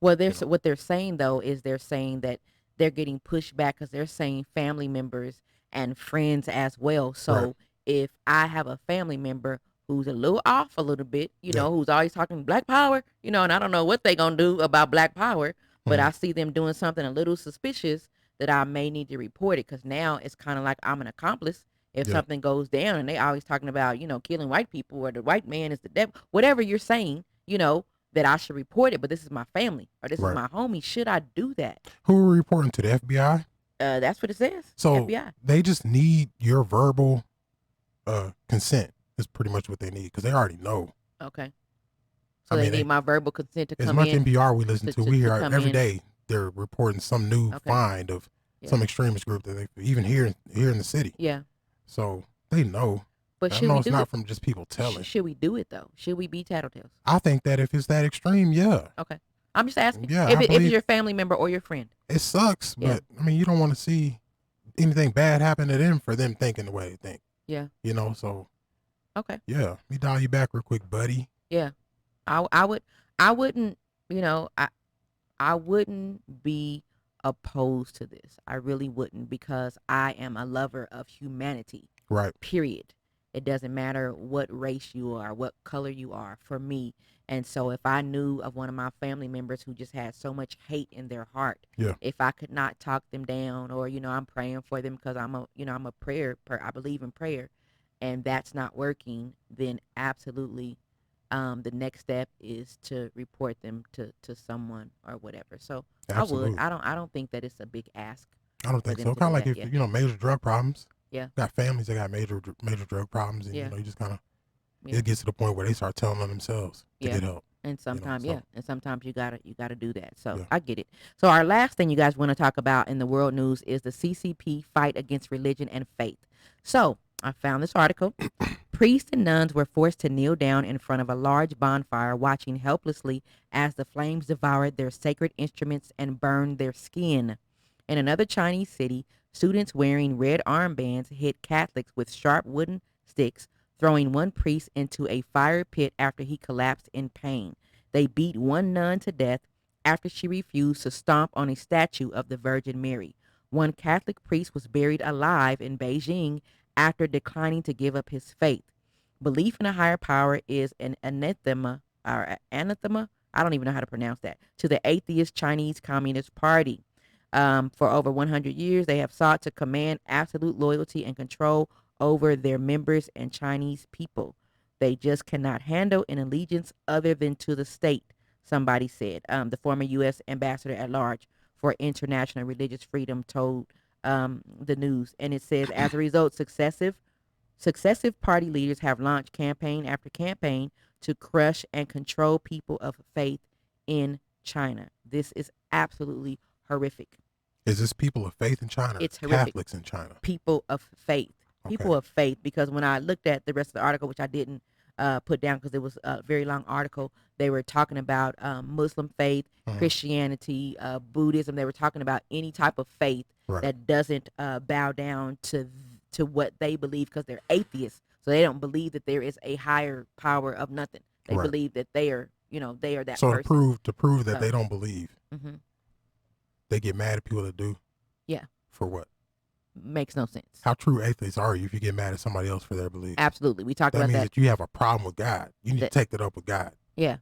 Well, what they're saying though is they're saying that they're getting pushed back because they're saying family members and friends as well. So if I have a family member who's a little off a little bit, you know, who's always talking Black Power, you know, and I don't know what they're going to do about Black Power, but I see them doing something a little suspicious that I may need to report it, because now it's kind of like I'm an accomplice if something goes down, and they always talking about, you know, killing white people or the white man is the devil, whatever you're saying, you know, that I should report it, but this is my family or this is my homie. Should I do that? Who are we reporting to? The FBI? That's what it says. So FBI. They just need your verbal consent is pretty much what they need, because they already know. Okay. So they need my verbal consent to come in. As much NPR we listen to, we hear every day they're reporting some new find of some extremist group that they even here in the city. Yeah. So they know. But I know it's not from just people telling. Should we do it though? Should we be tattletales? I think that if it's that extreme, yeah. Okay. I'm just asking. Yeah, if it's your family member or your friend. It sucks, but I mean, you don't want to see anything bad happen to them for them thinking the way they think. Yeah. You know, so. Okay. Yeah. Let me dial you back real quick, buddy. Yeah. I wouldn't, you know, I wouldn't be opposed to this. I really wouldn't, because I am a lover of humanity. Right. Period. It doesn't matter what race you are, what color you are, for me. And so if I knew of one of my family members who just had so much hate in their heart, if I could not talk them down, or, you know, I'm praying for them because I'm a prayer, I believe in prayer, and that's not working, then absolutely the next step is to report them to someone or whatever. So absolutely. I don't think that it's a big ask. I don't think so. Kind of like if you know, major drug problems. Yeah. Got families that got major drug problems, and you know, you just kind of it gets to the point where they start telling on themselves to get help. And sometimes, and sometimes you gotta do that. So I get it. So our last thing you guys want to talk about in the world news is the CCP fight against religion and faith. So I found this article. Priests and nuns were forced to kneel down in front of a large bonfire, watching helplessly as the flames devoured their sacred instruments and burned their skin. In another Chinese city, students wearing red armbands hit Catholics with sharp wooden sticks, throwing one priest into a fire pit after he collapsed in pain. They beat one nun to death after she refused to stomp on a statue of the Virgin Mary. One Catholic priest was buried alive in Beijing after declining to give up his faith. Belief in a higher power is an anathema, I don't even know how to pronounce that, to the atheist Chinese Communist Party. For over 100 years, they have sought to command absolute loyalty and control over their members and Chinese people. They just cannot handle an allegiance other than to the state, somebody said. The former U.S. ambassador at large for international religious freedom told the news. And it says, as a result, successive party leaders have launched campaign after campaign to crush and control people of faith in China. This is absolutely horrific. Is this people of faith in China? It's horrific. Catholics in China. People of faith. Okay. People of faith, because when I looked at the rest of the article, which I didn't put down because it was a very long article, they were talking about Muslim faith, Christianity, Buddhism. They were talking about any type of faith that doesn't bow down to what they believe, because they're atheists. So they don't believe that there is a higher power of nothing. They believe that they are that so person. to prove that they don't believe, Mm-hmm. they get mad at people that do. Yeah. For what? makes no sense. How true atheists are you if you get mad at somebody else for their beliefs? Absolutely. We talked That about means that. that you have a problem with God. You need to take that up with God. Yeah,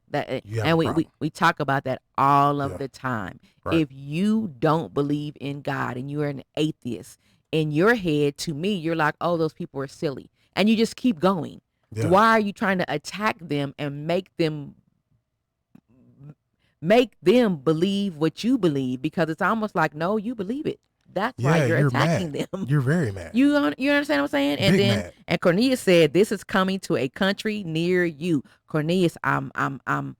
You have and a we problem. talk about that all of Yeah. the time. Right. If you don't believe in God and you're an atheist, in your head, to me, you're like, oh, those people are silly, and you just keep going. Yeah. Why are you trying to attack them and make them believe what you believe? Because it's almost like, no, you believe it. That's why Yeah, you're attacking mad. them. You're very mad. You understand what I'm saying? And Big then mad. and Cornelius said, "This is coming to a country near you." Cornelius, I'm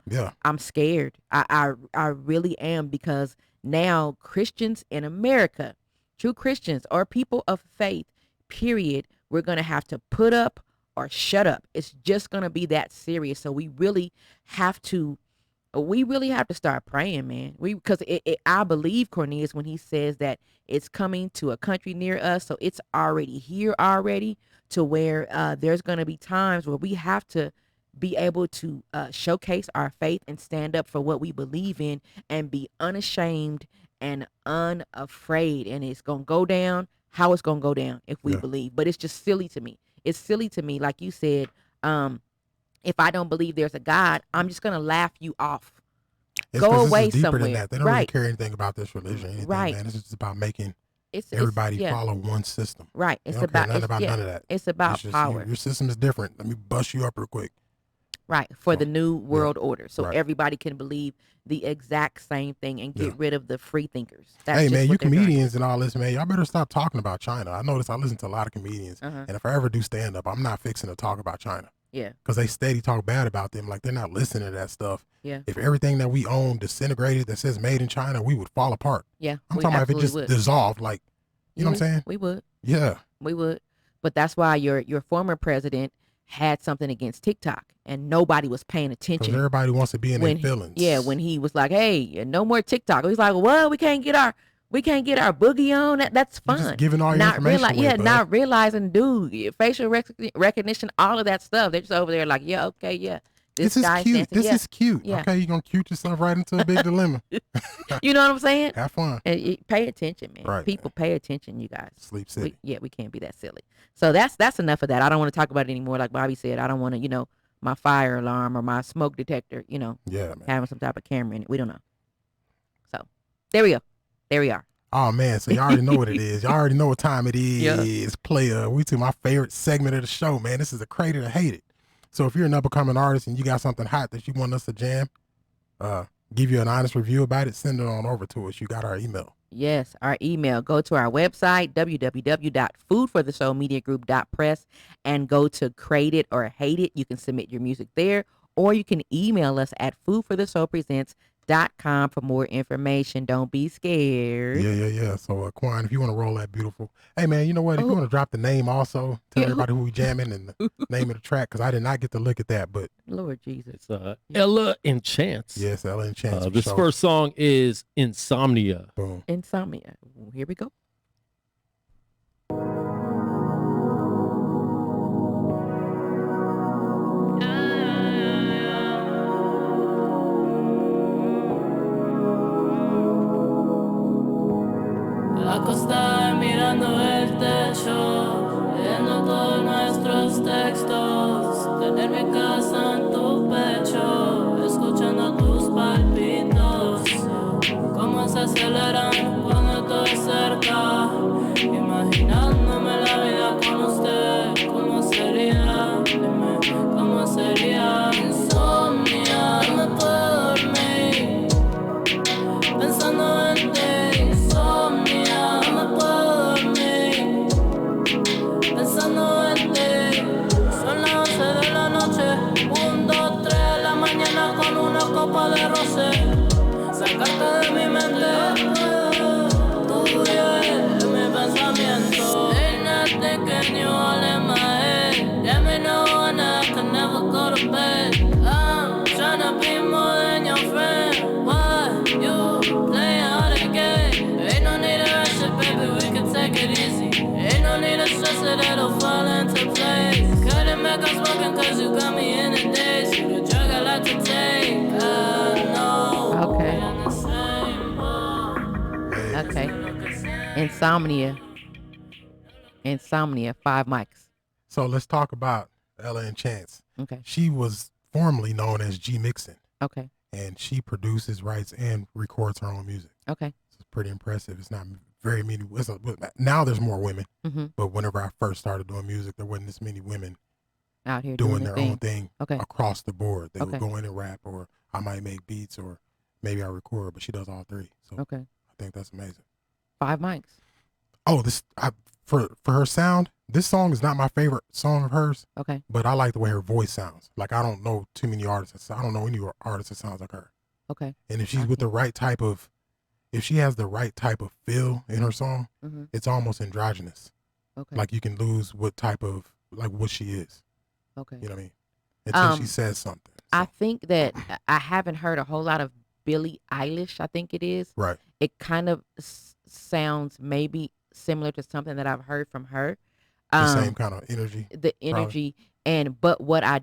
Yeah. scared. I really am, because now Christians in America, true Christians or people of faith, period, we're gonna have to put up or shut up. It's just gonna be that serious. So we really have to start praying, man. Because I believe Cornelius when he says that it's coming to a country near us. So it's already here already, to where there's going to be times where we have to be able to showcase our faith and stand up for what we believe in and be unashamed and unafraid. And it's going to go down how it's going to go down if we Yeah. believe. But it's just silly to me. It's silly to me. Like you said, if I don't believe there's a God, I'm just going to laugh you off. It's Go 'cause this away is deeper somewhere. Than that. They don't really Right. care anything about this religion or anything, Right. man. It's just about making It's everybody yeah. follow one system. Right. They It's don't care about nothing it's, about yeah, none of that. it's about It's just, power. your system is different. Let me bust you up real quick. Right. For the So, new world order. So right. everybody can believe the exact same thing and get Yeah. rid of the free thinkers. That's Hey just man, you what they're doing. comedians and all this, man. Y'all better stop talking about China. I notice I listen to a lot of comedians, Uh-huh. and if I ever do stand up, I'm not fixing to talk about China Yeah. because they steady talk bad about them. Like they're not listening to that stuff. Yeah. If everything that we own disintegrated that says made in China, we would fall apart. Yeah. I'm we talking about if it absolutely just would. dissolved, like you know what I'm saying? We would. Yeah. We would. But that's why your former president had something against TikTok and nobody was paying Because attention. everybody wants to be in their when feelings. when he was like, "Hey, no more TikTok." He's like, "Well, we can't get our boogie on. That's You're fun." just giving all your Not information away, yeah, bud. not realizing, dude, facial recognition, all of that stuff. They're just over there like, yeah, okay, yeah. This is guy's cute. dancing. This Yeah. is cute. Yeah. Okay, you're gonna cute yourself right into a big dilemma. You know what I'm saying? Have fun. And pay attention, man. Right, People pay attention, you guys. Sleep City. We can't be that silly. So that's enough of that. I don't want to talk about it anymore. Like Bobby said, I don't want to, my fire alarm or my smoke detector, Yeah, man. having some type of camera in it. We don't know. So there we go. There we are. Oh man, so y'all already know what it is. Y'all already know what time it is. Yeah. Player. We to my favorite segment of the show, man. This is a Crate It or Hate It. So if you're an up and coming artist and you got something hot that you want us to jam, give you an honest review about it, send it on over to us. You got our email. Yes, our email. Go to our website, www.foodforthesoulmediagroup.press, and go to Crate It or Hate It. You can submit your music there, or you can email us at foodforthesoulpresents.com for more information. Don't be scared. Yeah. So Quan, if you want to roll that beautiful. Hey man, you know what? If you want to drop the name also, tell Yeah. everybody who we jamming and the name of the track, because I did not get to look at that, but Lord Jesus. It's Ella and Chance. yes, Ellen Chance. for This sure. first song is Insomnia. Boom. Insomnia. Here we go. Acostada mirando el techo, leyendo todos nuestros textos, tener mi casa en tu pecho, escuchando tus palpitos, cómo se aceleran cuando estoy cerca, imaginándome la vida con usted, cómo sería, dime, cómo sería. Insomnia, no me puedo dormir, pensando en ti. Insomnia, no me puedo dormir, pensando en ti. Son las 11 de la noche, 1, 2, 3 de la mañana con una copa de rosé. Sacarte de mi mente, tú vives en mi pensamiento. Ain't nothing can you all in my head. Let me know and I can never go to bed. I'm tryna be more than your friend. Why you play hard again? Ain't no need to rush it, baby, we can take it easy. Ain't no need to stress it, it'll fall into place. Couldn't make us walking cause you got me in a daze. You the drug I like to take, I know. Okay. We're in the same boat. Okay. Insomnia. Insomnia, 5 mics. So let's talk about Ella and Chance. Okay. She was formerly known as G Mixin, Okay. and she produces, writes, and records her own music. Okay. It's pretty impressive. It's not very many. Now there's more women, Mm-hmm. but whenever I first started doing music, there wasn't this many women Out here doing their their own thing Okay. across the board. They Okay. would go in and rap, or I might make beats, or maybe I record, but she does all three. So Okay. I think that's amazing. 5 mics. Oh, for her sound, this song is not my favorite song of hers, Okay. but I like the way her voice sounds. Like, I don't know too many artists. I don't know any artist that sounds like her. Okay. And if she's I with see. the right type of, if she has the right type of feel in her song, Mm-hmm. it's almost androgynous. Okay. Like, you can lose what type of, like, what she is. Okay. You know what I mean? Until she Um, says something. I So, think that I haven't heard a whole lot of Billie Eilish. I think it is. right. It kind of sounds maybe similar to something that I've heard from her. The same kind of energy. The energy, but what I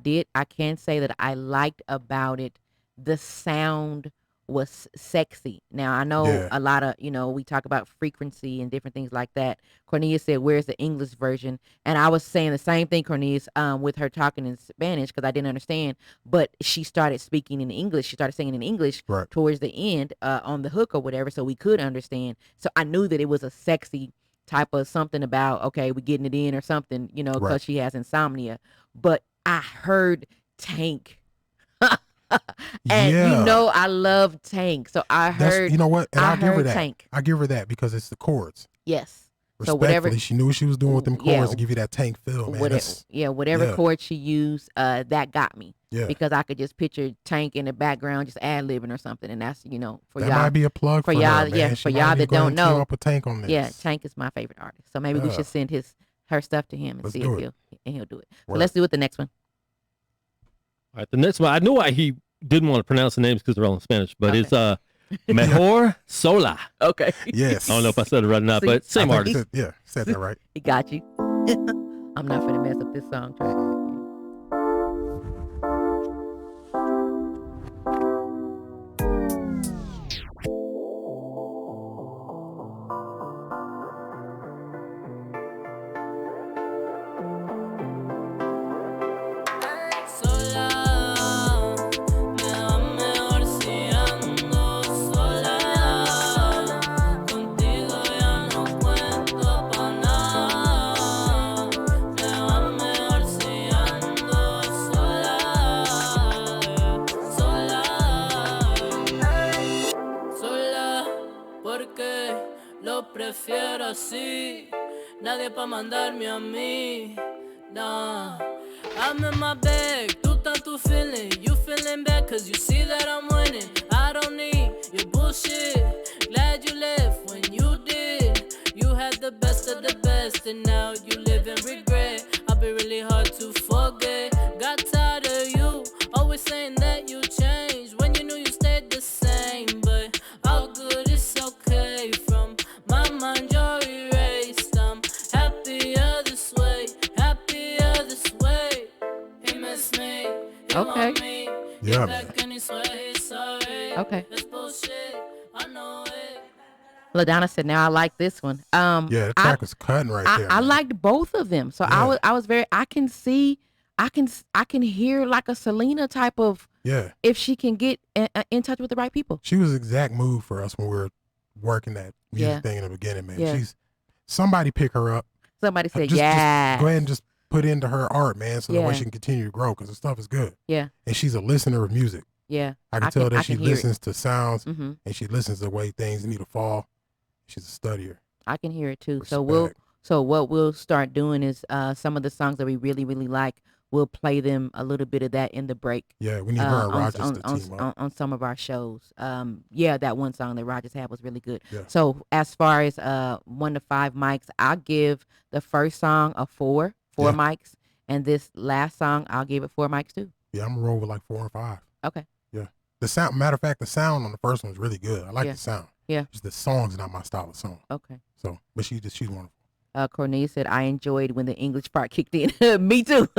can say that I liked about it, the sound was sexy. Now I know Yeah. a lot of, we talk about frequency and different things like that. Cornelia said, "Where's the English version?" And I was saying the same thing, Cornelius, with her talking in Spanish because I didn't understand. But she started speaking in English. She started singing in English Right. towards the end on the hook or whatever, so we could understand. So I knew that it was a sexy type of something about, okay, we getting it in or something, because Right. she has insomnia. But I heard Tank. And Yeah. I love Tank. So I That's, heard, you know what? And I I'll give her heard that. Tank. I give her that because it's the chords. Yes. So Respectfully, whatever, she knew what she was doing with them Yeah. chords to give you that Tank feel, man. whatever yeah. chord she used, that got me. Yeah. Because I could just picture Tank in the background just ad-libbing or something. And that's, for That y'all. might be a plug for y'all, her, man. yeah, She for might y'all need to that go ahead don't and team know. up with Tank on this. Yeah, Tank is my favorite artist. So maybe we Yeah. should send her stuff to him and Let's see do if he'll do it. So Word. let's do it the next one. All right, the next one. I know why he didn't want to pronounce the names because they're all in Spanish, but Okay. it's Mejor Sola. Okay. Yes. I don't know if I said it right or not, See, but same I think artist. you said- yeah, said that right. He got you. I'm not finna mess up this song track. Sola, me va mejor si ando sola. Contigo ya no cuento pa' nada. Me va mejor si ando sola. Sola, porque lo prefiero así. Nadie pa' mandarme a mí. Nah, I'm in my bag, tú estás tu feeling. You feeling bad cause you see that I'm winning. I don't need your bullshit. Glad you left when you did. You had the best of the best and now you live in regret. I'll be really hard to forget. Got tired of you, always saying that you changed when you knew you stayed the same. But all good, it's okay. From my mind you're erased. I'm happier this way, happier this way. He missed me, he Okay. want me. Yeah, Get back and he swear he's sorry. Okay. It's bullshit, I know it. LaDonna said, "Now I like this one." Yeah, the track was cutting right there. I man. liked both of them. So Yeah. I was very. I can see. I can hear like a Selena type of, Yeah. if she can get in touch with the right people. She was the exact move for us when we were working that music Yeah. thing in the beginning, man. Yeah. Somebody pick her up. Somebody said, Just "Yeah, go ahead and just put into her art, man, so that Yeah. way she can continue to grow because the stuff is good. yeah, And she's a listener of music. yeah." I can tell that she hear it. listens to sounds Mm-hmm. and she listens to the way things need to fall. She's a studier. I can hear it too. So Respect. what we'll start doing is some of the songs that we really really like. We'll play them a little bit of that in the break. Yeah, we need her and Rogers to team up. on some of our shows. That one song that Rogers had was really good. Yeah. So as far as 1 to 5 mics, I'll give the first song a 4 Yeah. mics, and this last song I'll give it 4 mics too. Yeah, I'm gonna roll with like 4 and 5. Okay. The sound, matter of fact, the sound on the first one was really good. I like Yeah. the sound. Yeah. Just the song's not my style of song. Okay. So, but she's wonderful. Cornelia said, "I enjoyed when the English part kicked in." Me too.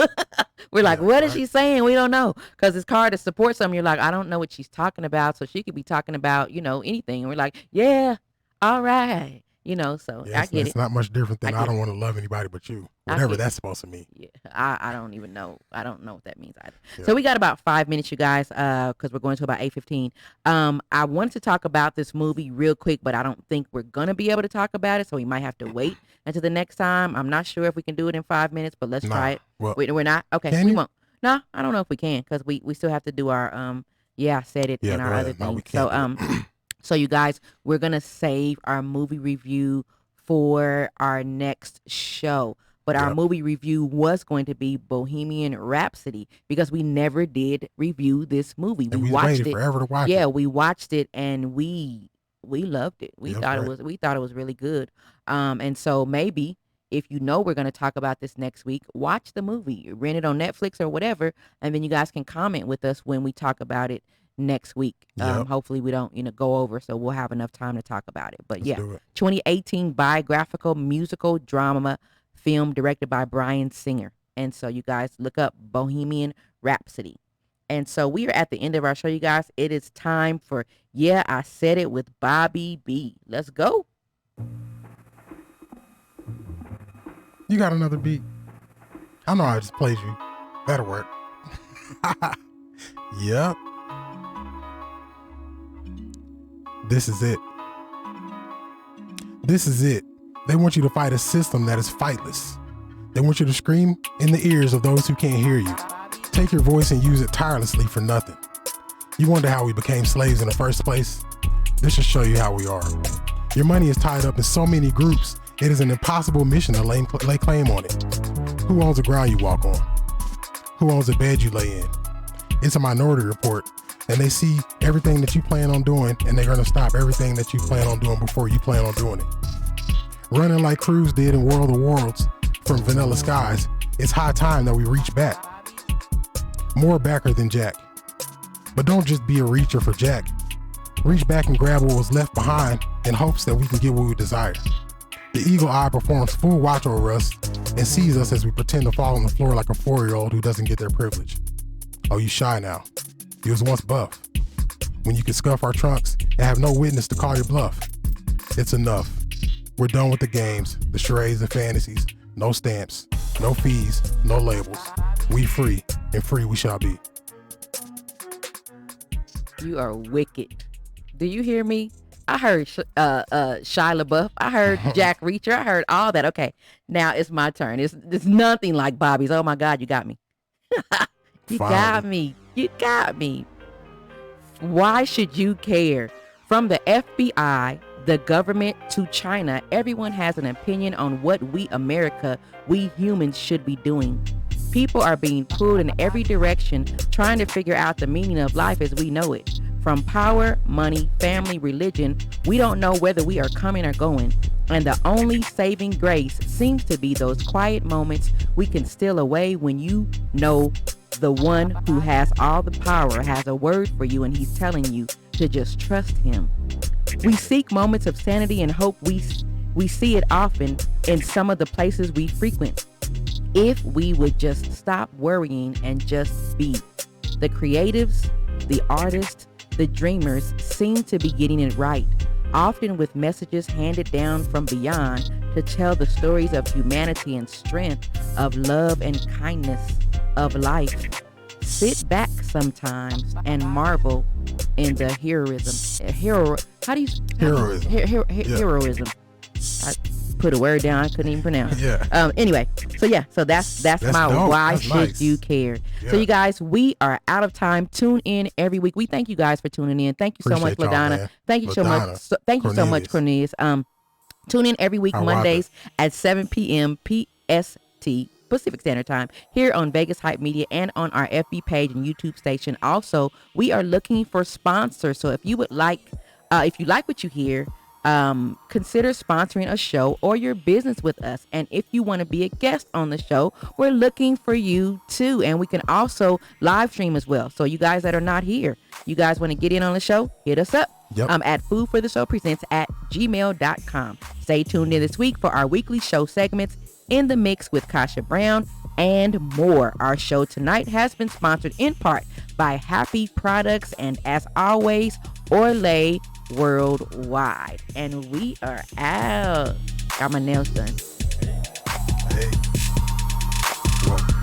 We're like, Yeah, what is right. she saying? We don't know. Because it's hard to support something. You're like, I don't know what she's talking about. So she could be talking about, anything. And we're like, yeah, all right. So Yeah, I get it's it. not much different than I I get don't it. want to love anybody but you. I Whatever get that's supposed to mean. Yeah, I don't even know. I don't know what that means either. Yeah. So we got about 5 minutes, you guys, because we're going to about 8:15. I wanted to talk about this movie real quick, but I don't think we're gonna be able to talk about it, so we might have to wait until the next time. I'm not sure if we can do it in 5 minutes, but let's try Nah. it. Well, We're not okay. can We you? won't. No, I don't know if we can because we still have to do our yeah, I said it Yeah, and go our other ahead. No, we things. So can't do it. so you guys, we're gonna save our movie review for our next show. But our Yep. movie review was going to be Bohemian Rhapsody because we never did review this movie. And We we watched waited it. forever to watch Yeah, it. we watched it and we loved it. We That's thought right. we thought it was really good. And so maybe if we're going to talk about this next week, watch the movie, rent it on Netflix or whatever, and then you guys can comment with us when we talk about it next week. Yep. Hopefully we don't go over, so we'll have enough time to talk about it. But Let's yeah, do it. 2018 biographical musical drama film directed by Bryan Singer. And so you guys look up Bohemian Rhapsody. And so we are at the end of our show, you guys. It is time for Yeah, I Said It with Bobby B. Let's go. You got another beat? I know I just played you. That'll work. Yep. This is it. This is it. They want you to fight a system that is fightless. They want you to scream in the ears of those who can't hear you. Take your voice and use it tirelessly for nothing. You wonder how we became slaves in the first place? This should show you how we are. Your money is tied up in so many groups, it is an impossible mission to lay claim on it. Who owns the ground you walk on? Who owns the bed you lay in? It's a minority report, and they see everything that you plan on doing, and they're gonna stop everything that you plan on doing before you plan on doing it. Running like Cruz did in World of Worlds from Vanilla Skies, it's high time that we reach back. More backer than Jack. But don't just be a reacher for Jack. Reach back and grab what was left behind in hopes that we can get what we desire. The eagle eye performs full watch over us and sees us as we pretend to fall on the floor like a 4-year-old who doesn't get their privilege. Oh, you shy now. You was once buff. When you could scuff our trunks and have no witness to call your bluff. It's enough. We're done with the games, the charades and fantasies. No stamps, no fees, no labels. We free, and free we shall be. You are wicked. Do you hear me? I heard Shia LaBeouf. I heard Jack Reacher. I heard all that. Okay, now it's my turn. It's nothing like Bobby's. Oh my God, you got me. You got me. You got me. Why should you care? From the FBI, the government, to China, everyone has an opinion on what we humans should be doing. People are being pulled in every direction, trying to figure out the meaning of life as we know it. From power, money, family, religion, we don't know whether we are coming or going. And the only saving grace seems to be those quiet moments we can steal away when you know the one who has all the power has a word for you and he's telling you to just trust him. We seek moments of sanity and hope. We see it often in some of the places we frequent. If we would just stop worrying and just be. The creatives, the artists, the dreamers seem to be getting it right, often with messages handed down from beyond to tell the stories of humanity and strength, of love and kindness, of life. Sit back sometimes and marvel in the heroism. Heroism. I put a word down I couldn't even pronounce. Yeah. Anyway, so yeah, so that's my dope. why That's should nice. you care. Yeah. So you guys, we are out of time. Tune in every week. We thank you guys for tuning in. Thank you so much, Appreciate y'all, LaDonna. man. Thank you so much. LaDonna. Thank you so much, Cornelius. Tune in every week I rock Mondays at 7 p.m. PST Pacific Standard Time here on Vegas Hype Media and on our FB page and YouTube station. Also, we are looking for sponsors. So if you would like, if you like what you hear, consider sponsoring a show or your business with us. And if you want to be a guest on the show, we're looking for you too. And we can also live stream as well. So you guys that are not here, you guys want to get in on the show, hit us up. Yep. At foodfortheshowpresents@gmail.com. Stay tuned in this week for our weekly show segments, In the Mix with Kasha Brown, and more. Our show tonight has been sponsored in part by Happy Products and, as always, Orlay worldwide. And we are out. Got my nails done. Hey. Well,